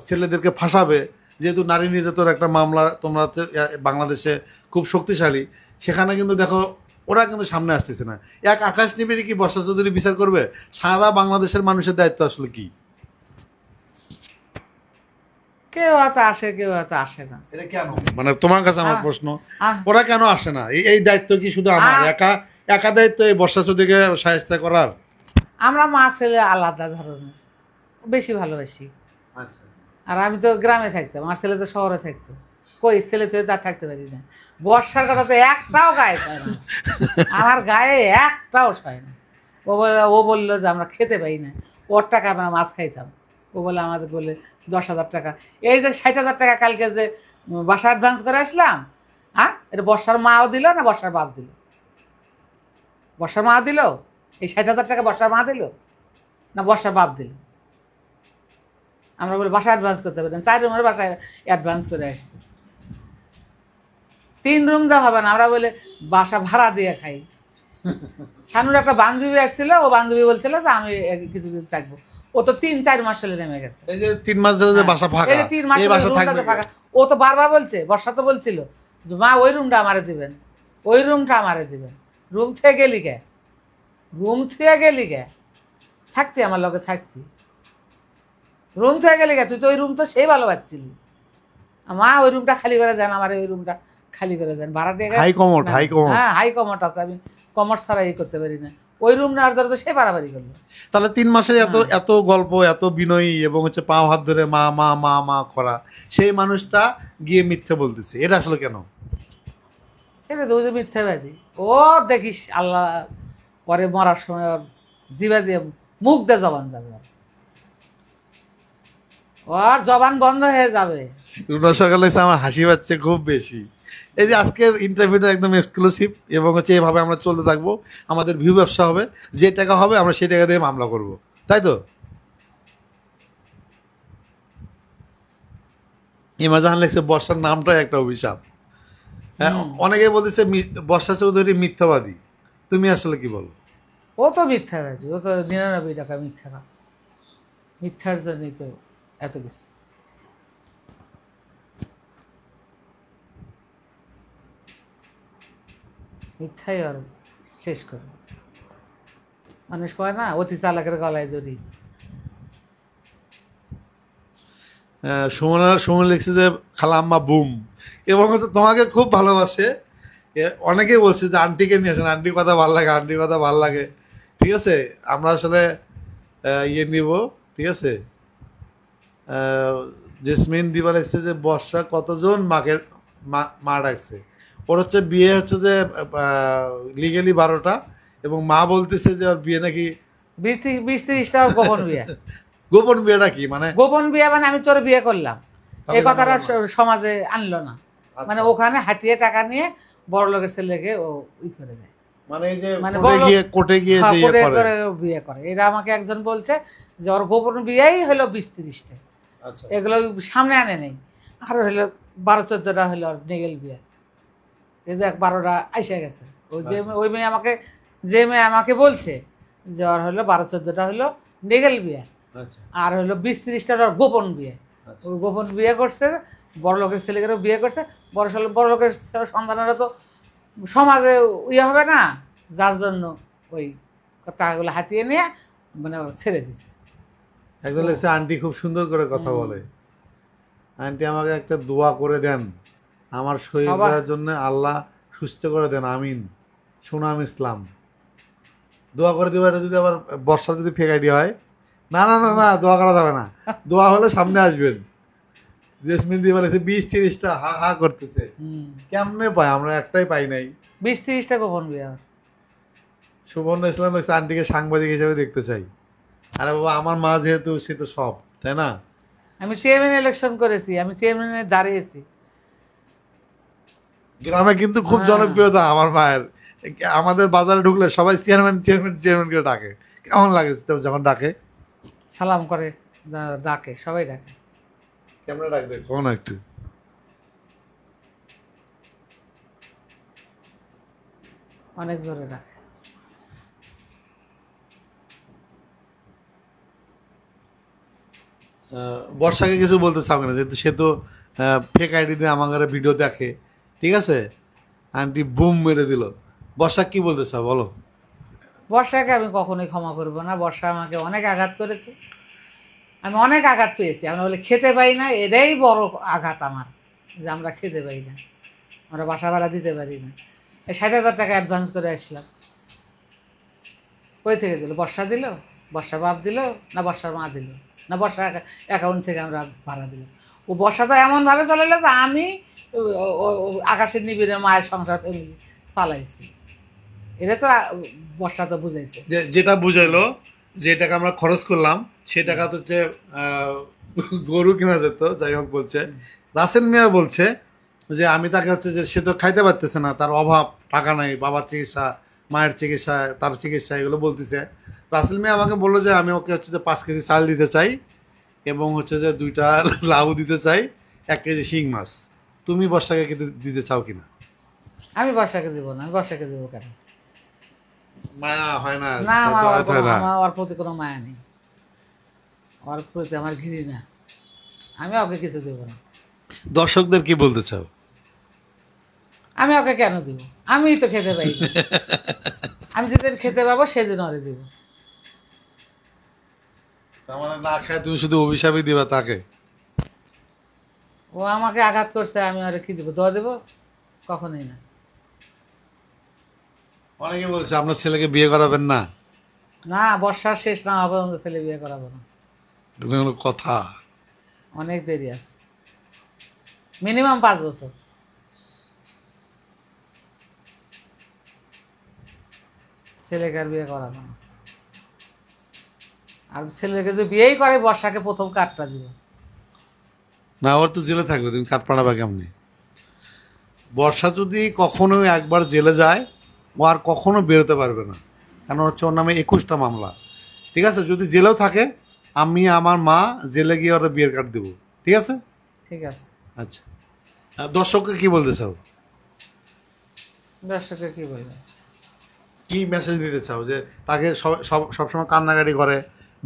ছেলেদেরকে ফাঁসাবে, যেহেতু নারী নির্যাতন একটা মামলা তোমরা বাংলাদেশে খুব শক্তিশালী, সেখানে কিন্তু দেখো ওরা কিন্তু সামনে আসতেছে না। এক আকাশ নিবিড় কি বর্ষা চৌধুরী বিচার করবে? সারা বাংলাদেশের মানুষের দায়িত্ব আসলে কি? কেউ হয়তো আসে, কেউ হয়তো আসে না। এটা কেন, মানে তোমার কাছে আমার প্রশ্ন, আহ, ওরা কেন আসে না? এই দায়িত্ব কি শুধু আমার একা একা দায়িত্ব এই বর্ষা চৌধুরীকে সাহায্য করার? আমরা মা ছেলে আলাদা ধরনের, বেশি ভালোবাসি। আচ্ছা, আর আমি তো গ্রামে থাকতাম, আমার ছেলে তো শহরে থাকতো। কই ছেলে তো তার থাকতে পারি না। বর্ষার কথা তো একটাও গায়ে পায় না, আমার গায়ে একটাও সয় না। ও বললো যে আমরা খেতে পাই না, ওর টাকা আমরা মাছ খাইতাম। ও বলে আমাদের বলে 10,000 টাকা, এই যে 60,000 টাকা কালকে যে বাসা অ্যাডভান্স করে আসলাম, হ্যাঁ এটা বর্ষার মাও দিল না বর্ষার বাপ দিল? বর্ষার মা দিল এই 60,000 টাকা? বর্ষার মা দিল না বর্ষার বাপ দিল? আমরা বলে বাসা অ্যাডভান্স করতে পারি না, 4 রুমের বাসায় অ্যাডভান্স করে আসছি। 3 রুম দেওয়া হবে না, আমরা বলে বাসা ভাড়া দিয়ে খাই। শানুর একটা বান্ধবী আসছিল, ও বান্ধবী বলছিল যে আমি কিছুদিন থাকবো। ও তো 3-4 মাস হলে নেমে গেছে। এই যে 3 মাস ধরে যে বাসা ফাঁকা, এই যে 3 মাস এই হলে বাসা রুমটা থাকবে তো ফাঁকা। ও তো বারবার বলছে, বর্ষা তো বলছিল যে মা ওই রুমটা আমারে দিবেন, ওই রুমটা আমারে দিবেন। রুম থেকে গেলি কে? রুম থেকে গেলি কে? থাকতি আমার লগে থাকতি, রুম থেকে গেলি কে? তুই তো ওই রুম তো সেই ভালো পাচ্ছিলি। মা ওই রুমটা খালি করে দেন, আমার ওই রুমটা খালি করে দেন, ভাড়া দিয়ে। High commode, high commode. হ্যাঁ হাই কমোড আছে, আমি কমোড ছাড়া এই করতে পারি না। ওই রুম নেওয়ার দ্বারা তো সে বাড়াবাড়ি করলো। তাহলে 3 মাসের এত গল্প, এত বিনয়ী এবং হচ্ছে পাও হাত ধরে মা মা মা মা করা সেই মানুষটা গিয়ে মিথ্যে বলতেছে, এটা আসলে কেন? এটা তো ওই যে মিথ্যাবাদী। ও দেখিস আল্লাহ পরে মরার সময় ওর জিভা দিয়ে মুখ দিয়ে জবান যাবে, ওর জবান বন্ধ হয়ে যাবে। রুনা সরকার লাগছে আমার হাসি পাচ্ছে খুব বেশি। এই যে আজকের ইন্টারভিউটা একদম এক্সক্লুসিভ এবং হচ্ছে এভাবে আমরা চলতে থাকবো। আমাদের ভিউ ব্যবসা হবে, যে টাকা হবে আমরা সেই টাকা দিয়ে মামলা করব, তাই তো? ইমাজাহান লেখছে বর্ষার নামটাই একটা অভিশাপ। হ্যাঁ, অনেকেই বলতেছে বর্ষা চৌধুরী মিথ্যাবাদী, তুমি আসলে কি বলো? ও তো মিথ্যাবাদী, ও তো 99 টাকা মিথ্যা কথা, মিথ্যার জন্যই তো এত কিছু। মিথ্যাই আর শেষ করে। মানুষ কয় না অতি চালাকের গলায় দড়ি। সুমন লিখছে যে খালাম্মা বুম, এবং হচ্ছে তোমাকে খুব ভালোবাসে। অনেকেই বলছে যে আন্টিকে নিয়ে আসেন, আন্টির কথা ভালো লাগে, আন্টির কথা ভালো লাগে। ঠিক আছে, আমরা আসলে ইয়ে নিব, ঠিক আছে। জেসমিন দিবা লিখছে যে বর্ষা কতজন মাকে মা ডাকছে। ওর হচ্ছে বিয়ে হচ্ছে যে লিগেলি 12টা, এবং মা বলতেছে যে ওর বিয়ে নাকি 20-30টা গোপন বিয়ে। গোপন বিয়েটা কি মানে? গোপন বিয়ে মানে আমি তোর বিয়ে করলাম, এই কথাটা সমাজে আনলো না। মানে ওখানে হাতিয়ে টাকা নিয়ে বড় লোকের ছেলেকে ও ই করে দেয়, মানে এই যে মানে কোর্টে গিয়ে যে ইয়ে করে বিয়ে করে। এটা আমাকে একজন বলছে যে ওর গোপন বিয়েই হলো 20-30টা। আচ্ছা, এগুলো সামনে আনে নেই। আর হলো 12-14টা হলো ওর নেগেল বিয়ে। এই দেখ 12টা আইসা গেছে। ওই যে ওই মেয়ে আমাকে, যে মেয়ে আমাকে বলছে যে ওর হলো 12-14টা হলো নেগেল বিয়ে, আচ্ছা, আর হলো 20-30টা ওর গোপন বিয়ে। ওই গোপন বিয়ে করছে, বড় লোকের ছেলেকেও বিয়ে করছে। বড় লোকের সন্তানেরা তো সমাজে ইয়ে হবে না, যার জন্য ওই টাকাগুলো হাতিয়ে নিয়ে মানে ছেড়ে দিছে। একজন লেগেছে আন্টি খুব সুন্দর করে কথা বলে, আন্টি আমাকে একটা দোয়া করে দেন, আমার শরীরের জন্য আল্লাহ সুস্থ করে দেন, আমিন। সুনাম ইসলাম দোয়া করে দিবা। এটা যদি আবার বর্ষা যদি ফেক আইডিয়া হয়, না না না না, দোয়া করা যাবে না। দোয়া হলে সামনে আসবেন। জেসমিন দিয়ে বলেছে 20-30টা হা হা করতেছে, কেমনে পাই? আমরা একটাই পাই নাই। 20-30টা গোপন বিয়ে। সুবর্ণ ইসলাম হচ্ছে আন্টিকে সাংবাদিক হিসেবে দেখতে চাই। আরে বাবা, আমার মা যেহেতু, সে তো সব, তাই না? আমি চেয়ারম্যান ইলেকশন করেছি, আমি চেয়ারম্যানে দাঁড়িয়েছি। গ্রামে কিন্তু খুব জনপ্রিয়তা আমার মায়ের। আমাদের বাজারে ঢুকলে সবাই চেয়ারম্যান চেয়ারম্যান চেয়ারম্যান করে ডাকে। কেমন লাগে যখন ডাকে? সালাম করে ডাকে, সবাই ডাকে। কেমন ডাকবে কোন একটু? অনেক জোরে ডাকে। বর্ষাকে কিছু বলতে চাবে না, যেহেতু সে তো ফেক আইডি দিয়ে আমার ভিডিও দেখে, ঠিক আছে? আন্টি বুম মেরে দিল। বর্ষা কি বলতে চাও বলো? বর্ষাকে আমি কখনোই ক্ষমা করব না। বর্ষা আমাকে অনেক আঘাত করেছে, আমি অনেক আঘাত পেয়েছি, আমরা বলে খেতে পাই না, এটাই বড় আঘাত আমার, যে আমরা খেতে পাই না, আমরা বাসা ভাড়া দিতে পারি না। এই 60,000 টাকা অ্যাডভান্স করে আসলাম, কই থেকে দিল? বর্ষা দিল, বর্ষা বাপ দিল, না বর্ষার মা দিল, না বর্ষা অ্যাকাউন্ট থেকে আমরা ভাড়া দিলাম। ও বর্ষা তো এমনভাবে চালাইলো যে আমি আকাশের নিবিড়ের মায়ের সংসার ফ্যামিলি চালাইছি। এটা তো বর্ষা তো বুঝাইছে। যেটা বুঝাইলো, যে টাকা আমরা খরচ করলাম সে টাকা তো হচ্ছে গরু কিনা যেত, যাই হোক বলছে। রাসেল মিয়া বলছে যে আমি তাকে হচ্ছে যে সে তো খাইতে পারতেছে না, তার অভাব, টাকা নাই, বাবার চিকিৎসা, মায়ের চিকিৎসা, তার চিকিৎসা, এগুলো বলতেছে। রাসেল মিয়া আমাকে বললো যে আমি ওকে হচ্ছে যে 5 কেজি চাল দিতে চাই এবং হচ্ছে যে 2টা লাউ দিতে চাই, 1 কেজি শিং মাছ। তুমি বর্ষাকে দিতে চাও কিনা? আমি বর্ষাকে দিব না, আমি বর্ষাকে দেবো কেন? মায়া হয় না, না, আমার ওর প্রতি কোনো মায়া নেই, ওর প্রতি আমার ঘৃণা, আমি ওকে কিছু দেবো না। দর্শকদের কি বলতে চাও? আমি ওকে কেন দিব? আমি তো খেতে পাই না। আমি যেদিন খেতে পাবো সেদিন ওরে দিব। তার মানে না খায় তুমি শুধু অভিশাপই দিবা তাকে? ও আমাকে আঘাত করছে, আমি ওরে কি দিব? দোয়া দেবো? কখনোই না। অনেকে বলছে আপনার ছেলেকে বিয়ে করাবেন না। না, বর্ষার শেষ না হওয়া পর্যন্ত ছেলে বিয়ে করাবো না। এটা হলো কথা। অনেক দেরি আছে, মিনিমাম 5 বছর। ছেলেকে আর বিয়ে করাবো না। আর ছেলেকে যদি বিয়েই করে, বর্ষাকে প্রথম কাঠটা দিব। না, ওর তো জেলে থাকবে, তুমি কাঠ পাড়াবা কেমনি? বর্ষা যদি কখনো একবার জেলে যায়, ও আর কখনো বেরোতে পারবে না, কারণ হচ্ছে ওর নামে 21টা মামলা। ঠিক আছে, যদি জেলেও থাকে আমি আমার মা জেলে গিয়ে ওরা বিয়ের কার্ড দেবো। ঠিক আছে? ঠিক আছে। আচ্ছা, দর্শককে কি বলতে চাও? দর্শককে কি বলবো? কি মেসেজ দিতে চাও যে তাকে সবসময় কান্নাকাটি করে,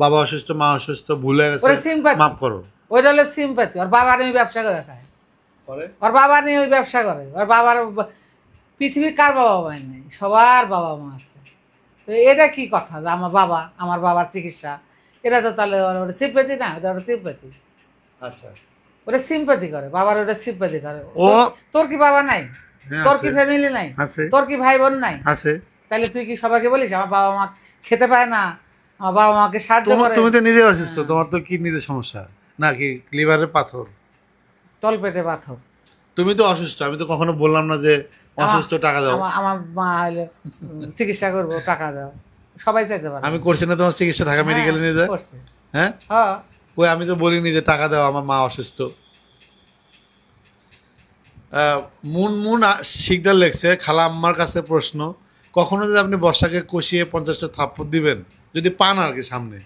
বাবা অসুস্থ, মা অসুস্থ, ভুলে গেছে, ওরে sympathy। মাফ করো? ওইটা হলো সিম্পাথি। ওর বাবা নিয়ে ব্যবসা করে খায়, ওর বাবা নিয়ে ওই ব্যবসা করে। ওর বাবার পৃথিবীর কার বাবা মা নেই? সবার বাবা মা আছে। তো এটা কি কথা যে আমার বাবার চিকিৎসা? এটা তো তাহলে ওটা সিম্পাথি না, ওটা ওটা সিম্পাথি। আচ্ছা, ওটা সিম্পাথি করে, বাবার ওটা সিম্পাথি করে। ও তোর কি বাবা নাই? হ্যাঁ, তোর কি আছে। ফ্যামিলি নাই? আছে। তোর কি ভাই বোন নাই? আছে। তাহলে তুই কি সবাইকে বলিস আমার বাবা মা খেতে পায় না, আমার বাবা মাকে সাহায্য করে? তুমি তো নিজে অসুস্থ, তোমার তো কিডনিতে সমস্যা নাকি লিভারের পাথর? তলপেটে পাথর। তুমি তো অসুস্থ, আমি তো কখনো বললাম না যে অসুস্থ টাকা দাও। আমার মা হলে চিকিৎসা করবো, টাকা দাও, সবাই চাইতে পারে। আমি করছি না তোমার চিকিৎসা, ঢাকা মেডিকেলে নিয়ে যায়? করছে। হ্যাঁ, হ্যাঁ, ওই আমি তো বলিনি যে টাকা দাও, আমার মা অসুস্থ। মুনমুন শিকদার লেখছে, খালা আম্মার কাছে প্রশ্ন, কখনো যদি আপনি বর্ষাকে কষিয়ে 50টা থাপ্পড় দিবেন যদি পান আর কি সামনে?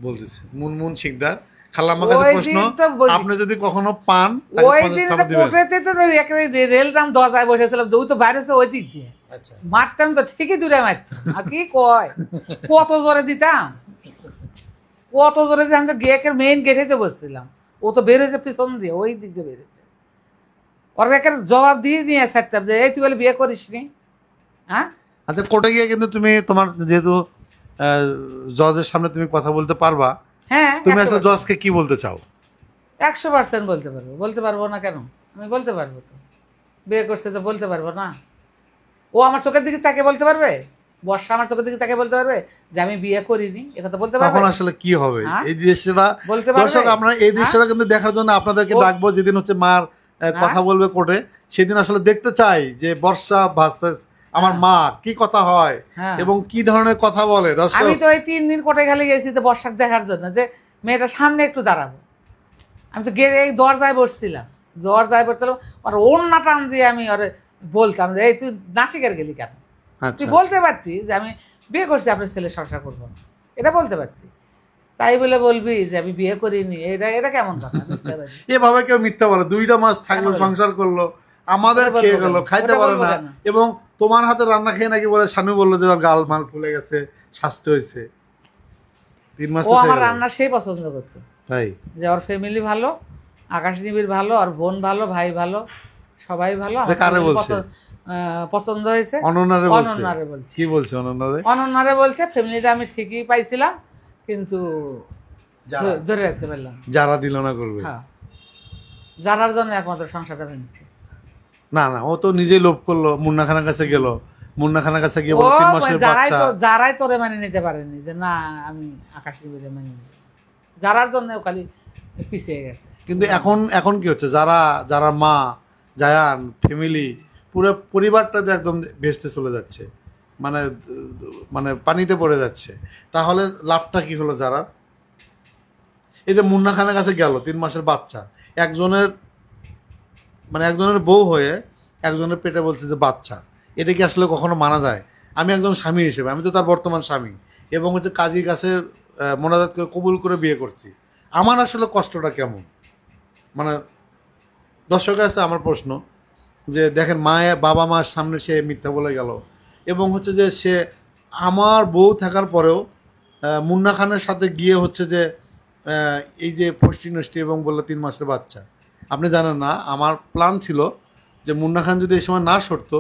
বলতেছে মুনমুন শিকদার, খালা আম্মার কাছে ওই প্রশ্ন, দিন তো বলি- আপনি যদি কখনো পান তাকে ওই 50 দিন থাপ্পড় দিবেন? কোর্টেতে তো একেবারে রেল দাম দরজায় বসেছিলাম, ওই তো বাইরে ওই দিক দিয়ে আচ্ছা, মারতাম তো ঠিকই দূরে মারতাম। আর কি কয়, কত জোরে দিতাম, কত জোরে দিতাম। তো গেটের মেইন গেটেতে বসছিলাম, ও তো বেরোয়েছে পিছন দিয়ে, ওই দিক দিয়ে বেরোচ্ছে। ওর একের জবাব দিয়ে নিয়ে ছাড়তাম যে এই তুই বলে বিয়ে করিস নি? হ্যাঁ, আচ্ছা, কোর্টে গিয়ে কিন্তু তুমি তোমার যেহেতু জজের সামনে তুমি কথা বলতে পারবা, হ্যাঁ, তুমি আসলে জজকে কি বলতে চাও? 100% বলতে পারবো। বলতে পারবো না কেন? আমি বলতে পারবো তো, বিয়ে করছে তো বলতে পারবো না? ও আমার চোখের দিকে তাকে বলতে পারবে? বর্ষা আমার চোখের দিকে তাকে বলতে পারবে যে আমি বিয়ে করিনি? একথা বলতে পারবে? তখন আসলে কি হবে হ্যাঁ? এই দৃশ্যটা? বলতে পারবে? দর্শক, আমরা এই দৃশ্যটা কিন্তু দেখার জন্য আপনাদেরকে ডাকবো, যেদিন হচ্ছে মার কথা বলবে কোর্টে, সেদিন আসলে দেখতে চাই যে বর্ষা ভার্সেস আমার মা কি কথা হয় হ্যাঁ। এবং কি ধরনের কথা বলে। দর্শক, আমি তো এই 3 দিন কোটে খালি গেছি তো বর্ষাক দেখার জন্য, যে মেয়েটা সামনে একটু দাঁড়াবো। আমি তো এই দরজায় বসছিলাম, দরজায় বসছিলাম, আর ওড়না টান দিয়ে আমি ওরে বলতাম যে এই তুই নাসিকের গেলি কেন? আচ্ছা, তুই বলতে পারতি যে আমি বিয়ে করছি, আপনার ছেলে সংসার করবো না, এটা বলতে পারতি। তাই বলে বলবি যে আমি বিয়ে করিনি? এটা কেমন কথা? এভাবে কেউ মিথ্যা বলে? 2টা মাস থাকলো, কেন বলে? সংসার করলো, আমাদের ওটা খেয়ে বলবো গেল, কেন? খাইতে ওটা পারে বলবো না, কেন? এবং তোমার হাতে রান্না খেয়ে নাকি বলে স্বামী বললো যে ওর গাল মাল ফুলে গেছে, স্বাস্থ্য হয়েছে। 3 মাস ও তো আমার খেয়ে গেল। রান্না সেই পছন্দ করতো, তাই যে ওর ফ্যামিলি ভালো, আকাশ নিবিড় ভালো, আর বোন ভালো, ভাই ভালো, সবাই ভালো। আমার কারে family বলছে? পছন্দ হয়েছে। অনন্যারে বলছে? অনন্যারে বলছে। কি বলছে অনন্যারে? অনন্যারে বলছে ফ্যামিলিটা আমি ঠিকই পাইছিলাম, কিন্তু ধরে রাখতে পারলাম। যারা দিল না করবে। হ্যাঁ, জানার জন্য একমাত্র সংসারটা ভেঙেছে। না না, ও তো নিজেই লোভ করলো, মুন্না খানের কাছে গেল, মুন্না খানের কাছে গিয়ে ও বলল 3 মাসের বাচ্চা। যারাই তোরে মানে নিতে পারেনি যে না আমি আকাশ নিবিড়ে মানে নিব, যারার জন্য ও খালি পিছিয়ে গেছে। কিন্তু এখন কি হচ্ছে, যারা মা জায়ান ফ্যামিলি পুরো পরিবারটাতে একদম ভেস্তে চলে যাচ্ছে, মানে মানে পানিতে পড়ে যাচ্ছে। তাহলে লাভটা কি হলো যারা? এই যে মুন্না খানের কাছে গেল 3 মাসের বাচ্চা, একজনের বউ হয়ে একজনের পেটে বলছে যে বাচ্চা, এটা কি আসলে কখনো মানা যায়? আমি একজন স্বামী হিসেবে, আমি তো তার বর্তমান স্বামী, এবং হচ্ছে কাজীর কাছে মোনাজাত করে কবুল করে বিয়ে করছি, আমার আসলে কষ্টটা কেমন? মানে দর্শকের কাছে আমার প্রশ্ন যে দেখেন, বাবা মার সামনে সে মিথ্যা বলে গেল, এবং হচ্ছে যে সে আমার বউ থাকার পরেও মুন্না খানের সাথে গিয়ে হচ্ছে যে এই যে ফষ্টি নষ্টি এবং বললো 3 মাসের বাচ্চা। আপনি জানেন না, আমার প্ল্যান ছিল যে মুন্না খান যদি এই সময় না সরতো,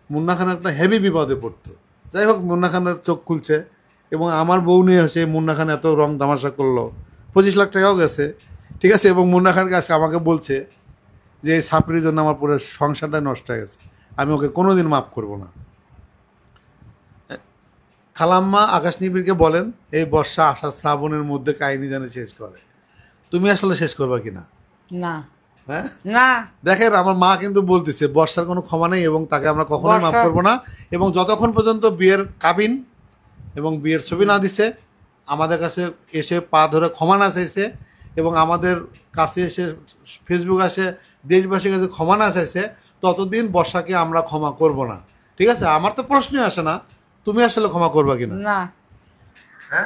মুন্না খান একটা হেভি বিপদে পড়তো। যাই হোক, মুন্না খানের চোখ খুলছে, এবং আমার বউ নিয়ে এসে মুন্না খান এত রং তামাশা করলো, 25 লাখ টাকাও গেছে, ঠিক আছে। এবং মুন্না খান কাছে আমাকে বলছে যে এই সাপড়ির জন্য আমার পুরো সংসারটা নষ্ট হয়ে গেছে, আমি ওকে কোনোদিন মাফ করব না। খালাম্মা আকাশ নিবিড়কে বলেন এই বর্ষা আষাঢ় শ্রাবণের মধ্যে কাহিনী যেন শেষ করে। তুমি আসলে শেষ করবা কিনা? না হ্যাঁ না, দেখেন, আমার মা কিন্তু বলতেছে বর্ষার কোনো ক্ষমা নেই, এবং তাকে আমরা কখনোই মাফ করবো না। এবং যতক্ষণ পর্যন্ত বিয়ের কাবিন এবং বিয়ের ছবি না দিছে, আমাদের কাছে এসে পা ধরে ক্ষমা না চাইছে, এবং আমাদের কাছে এসে ফেসবুক আসে দেশবাসীর কাছে ক্ষমা না চাইছে, ততদিন বর্ষাকে আমরা ক্ষমা করব না। ঠিক আছে? আমার তো প্রশ্নই আসে না তুমি আসলে ক্ষমা করবা কিনা। না,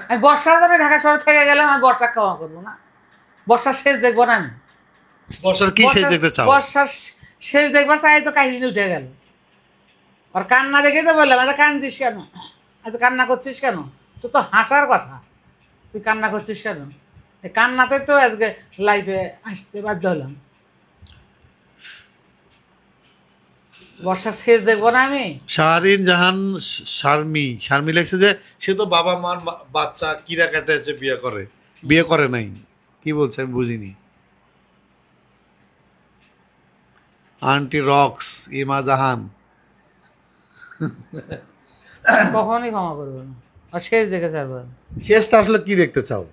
আমি বর্ষার জন্য ঢাকা শহর থেকে গেলাম, আমি বর্ষা ক্ষমা করবো না। বর্ষার শেষ দেখবো না আমি। বর্ষার কি শেষ দেখতে চাও? বর্ষার শেষ দেখবার চাই তো কাহিনী উঠে গেল। আর কান্না দেখে তো বললাম এত কান্দিস কেন, এত কান্না করছিস কেন? তো তো হাসার কথা, তুই কান্না করছিস কেন? এই কান্নাতে তো আজকে লাইফে আসতে বাধ্য হলাম। বর্ষার শেষ দেখবো না আমি। শাহরিন জাহান শারমি লেখছে যে সে তো বাবা মার বাচ্চা কিরা কাটে বিয়ে করে নাই। কি বলছে আমি বুঝিনি। আন্টি রক্স ইমা জাহান কখনই ক্ষমা করবো না, আর শেষ দেখে ছাড়বো না। শেষটা আসলে কি দেখতে চাও?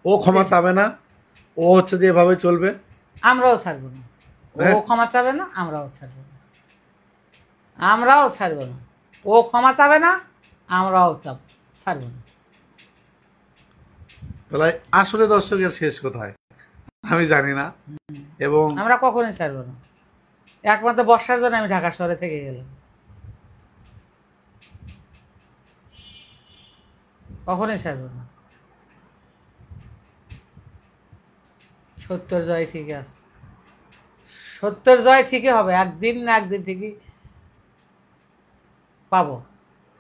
ও ক্ষমা চাবে না, ও হচ্ছে যে এভাবে চলবে, আমরাও ছাড়বো না। ও ক্ষমা চাবে না, আমরাও ছাড়বো না। আমরাও ছাড়বো না। ও ক্ষমা চাবে না, আমরাও ছাড়বো না। তাহলে আসলে দর্শকের শেষ কোথায় আমি জানি না, এবং আমরা কখনোই ছাড়বো না। একমাত্র বর্ষার জন্য আমি ঢাকা শহরে থেকে গেলাম। কখনোই ছাড়বো না। সত্যের জয় ঠিকই আছে, সত্যের জয় ঠিকই হবে, একদিন না একদিন ঠিকই পাবো,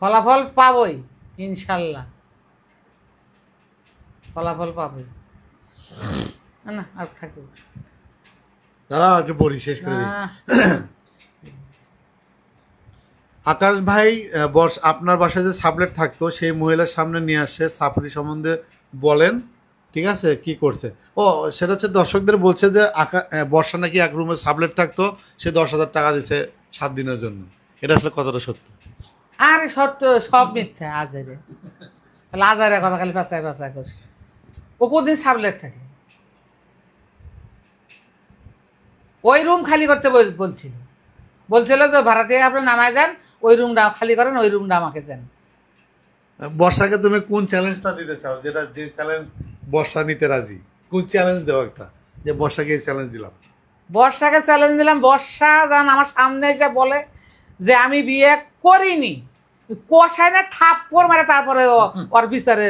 ফলাফল পাবোই ইনশাল্লাহ, ফলাফল পাবোই। না আর থাকবে দাঁড়াও একটু পড়ি, শেষ করে দিই। না। আকাশ ভাই আপনার বাসায় যে সাবলেট থাকতো সেই মহিলার সামনে নিয়ে আসছে, সাপড়ি সম্বন্ধে বলেন। ঠিক আছে, কি করছে? ও সেটা হচ্ছে দর্শকদের বলছে যে বর্ষা নাকি এক রুমে সাবলেট থাকতো, সে 10,000 টাকা দিছে 7 দিনের জন্য। এটা আসলে কতটা সত্য? আরে সত্য, সব মিথ্যা। আজারে তাহলে আজারে কথা খালি পেঁচায় পেঁচায় করছে। ও কোনদিন সাবলেট থাকে? ওই রুম খালি করতে বলছিল যে ভাড়া দিয়ে আপনি নামায় দেন, ওই রুমটা খালি করেন, ওই রুমটা আমাকে দেন। বর্ষাকে তুমি কোন চ্যালেঞ্জটা দিতে চাও, যে চ্যালেঞ্জ বর্ষা নিতে রাজি? কোন চ্যালেঞ্জ দেওয়া একটা, যে বর্ষাকে এই চ্যালেঞ্জ দিলাম? বর্ষাকে চ্যালেঞ্জ দিলাম, বর্ষা যেন আমার সামনে এসে বলে যে আমি বিয়ে করিনি, কষায় না থাপ্পড় মারে, তারপরে ওর বিচারে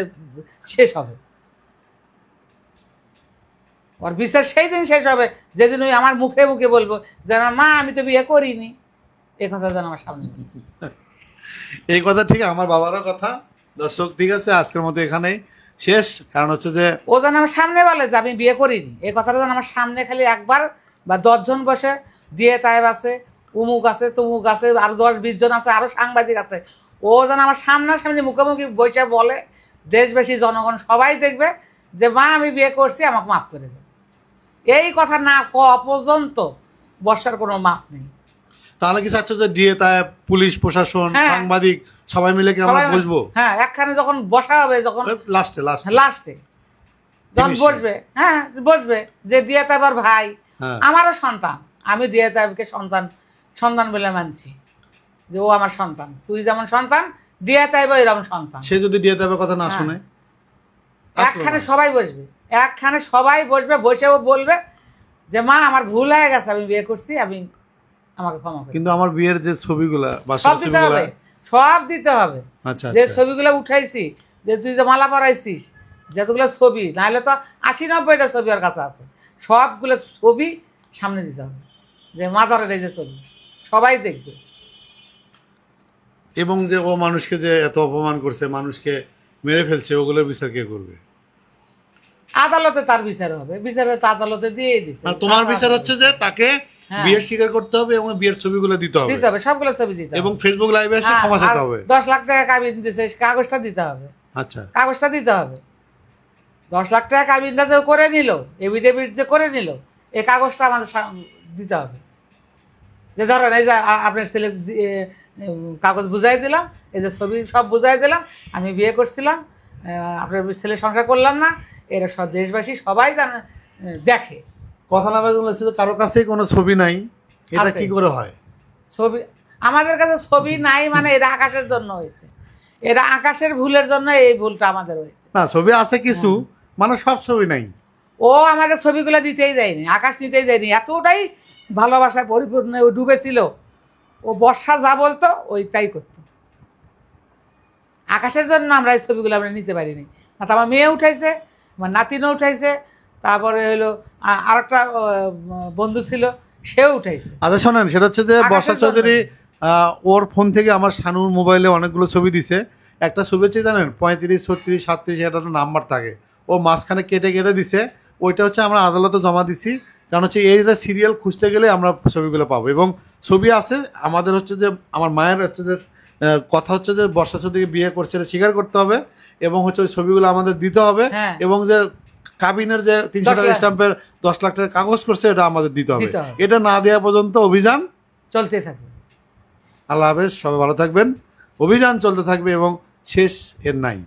শেষ হবে। ওর বিচার সেই দিন শেষ হবে যেদিন ওই আমার মুখে মুখে বলবো যে মা আমি তো বিয়ে করিনি, এ কথা যেন আমার সামনে। এই কথা ঠিক আমার বাবারও কথা। দর্শক, ঠিক আছে, আজকের মতো এখানেই শেষ। কারণ হচ্ছে যে ও যেন আমার সামনে বলে যে আমি বিয়ে করিনি, এই কথাটা যেন আমার সামনে খালি একবার বা 10 জন বসে, দিয়ে তাইব আছে, উমুক আছে, তুমুক আছে, আরো 10-20 জন আছে, আরো সাংবাদিক আছে, ও যেন আমার সামনাসামনি মুখোমুখি বসে বলে, দেশবাসী জনগণ সবাই দেখবে যে মা আমি বিয়ে করছি, আমাকে মাফ করে দেন। এই কথা না কওয়া পর্যন্ত বর্ষার কোনো মাপ নেই। তাহলে কি চাচ্ছ যে ডিএ তাই পুলিশ প্রশাসন হ্যাঁ। সাংবাদিক সবাই মিলে কি আমরা সবাই- বসবো হ্যাঁ, একখানে যখন বসা হবে, যখন লাস্টে লাস্টে যখন Finishing. বসবে, হ্যাঁ বসবে, যে দিয়া তাইবার ভাই, হ্যাঁ। আমারও সন্তান, আমি দিয়া তাইবকে সন্তান বলে মানছি, যে ও আমার সন্তান, তুই যেমন সন্তান দিয়া তাইবা এরকম সন্তান। সে যদি ডিএ তাইবার কথা না হ্যাঁ। শুনে একখানে সবাই বসবে, একখানে সবাই বসবে, বসেও বলবে যে মা আমার ভুল হয়ে গেছে, আমি বিয়ে করছি, আমাকে ক্ষমা করে। কিন্তু আমার বিয়ের যে ছবিগুলা বা সব দিতে ছবিগুলা হবে, সব দিতে হবে। আচ্ছা যে আচ্ছা ছবিগুলো উঠাইছি, যে তুই যে মালা পরাইছিস, যতগুলো ছবি, নাহলে তো 80-90টা ছবি ওর কাছে আছে, সবগুলো ছবি সামনে দিতে হবে, যে মাদারের এই যে ছবি সবাই দেখবে। এবং যে ও মানুষকে যে এত অপমান করছে, মানুষকে মেরে ফেলছে, ওগুলোর বিচার কে করবে? আদালতে তার বিচার হবে, বিচারে তো আদালতে দিয়ে দিচ্ছে। আর তোমার বিচার হচ্ছে যে তাকে হ্যাঁ। বিয়ের স্বীকার করতে হবে এবং বিয়ের ছবিগুলো দিতে হবে দিতে হবে, সবগুলো ছবি দিতে হবে, এবং ফেসবুক লাইভে এসে হ্যাঁ, ক্ষমা আর চাইতে হবে। 10 লাখ টাকা কাবিন দিছে, কাগজটা দিতে হবে, আচ্ছা কাগজটা দিতে হবে। 10 লাখ টাকা কাবিনটা যে করে নিল, এভিডেভিট যে করে নিল, এই কাগজটা আমাদের দিতে হবে, যে ধরেন এই যে আপনার ছেলে কাগজ বুঝাই দিলাম, এই যে ছবি সব বুঝাই দিলাম, আমি বিয়ে করছিলাম, আপনার ছেলে সংসার করলাম না, এরা সব দেশবাসী সবাই জানে, দেখে। কথা না বলছে যে কারো কাছেই কোনো ছবি নাই, এটা আছে। কি করে হয়? ছবি আমাদের কাছে ছবি নাই, মানে এরা আকাশের জন্য হয়েছে, এরা আকাশের ভুলের জন্য এই ভুলটা আমাদের হয়েছে। না ছবি আছে কিছু, মানে সব ছবি নাই। ও আমাদের ছবিগুলো নিতেই যায়নি, আকাশ নিতেই যায়নি, এতটাই ভালোবাসায় পরিপূর্ণ ও ডুবেছিল, ও বর্ষা যা বলতো ওইটাই করতো। আকাশের জন্য আমরা এই ছবিগুলো আমরা নিতে পারিনি। না তো আমার মেয়ে উঠাইছে, আমার নাতিনও উঠাইছে, তারপরে হলো আরেকটা বন্ধু ছিল, সেও উঠাইছে। আচ্ছা শোনেন, সেটা হচ্ছে যে আকাশের বর্ষা জন্য। চৌধুরী ওর ফোন থেকে আমার শানুর মোবাইলে অনেকগুলো ছবি দিছে। একটা ছবি হচ্ছে জানেন 35, 36, 37 এটা একটা নাম্বার থাকে, ও মাঝখানে কেটে কেটে দিছে। ওইটা হচ্ছে আমরা আদালতে জমা দিছি, কারণ হচ্ছে এইটা সিরিয়াল খুঁজতে গেলে আমরা ছবিগুলো পাবো। এবং ছবি আছে আমাদের, হচ্ছে যে আমার মায়ের হচ্ছে যে কথা হচ্ছে যে বর্ষা চৌধুরী বিয়ে করছে এটা স্বীকার করতে হবে, এবং হচ্ছে ওই ছবিগুলো আমাদের দিতে হবে, হ্যাঁ। এবং যে কাবিনের যে 300 টাকা স্ট্যাম্পের 10 লাখ টাকা কাগজ করছে এটা আমাদের দিতে হবে। দিতে হবে। এটা না দেওয়া পর্যন্ত অভিযান চলতে থাকবে। আল্লাহ হাফেজ, সবাই ভালো থাকবেন। অভিযান চলতে থাকবে এবং শেষ এর নাই।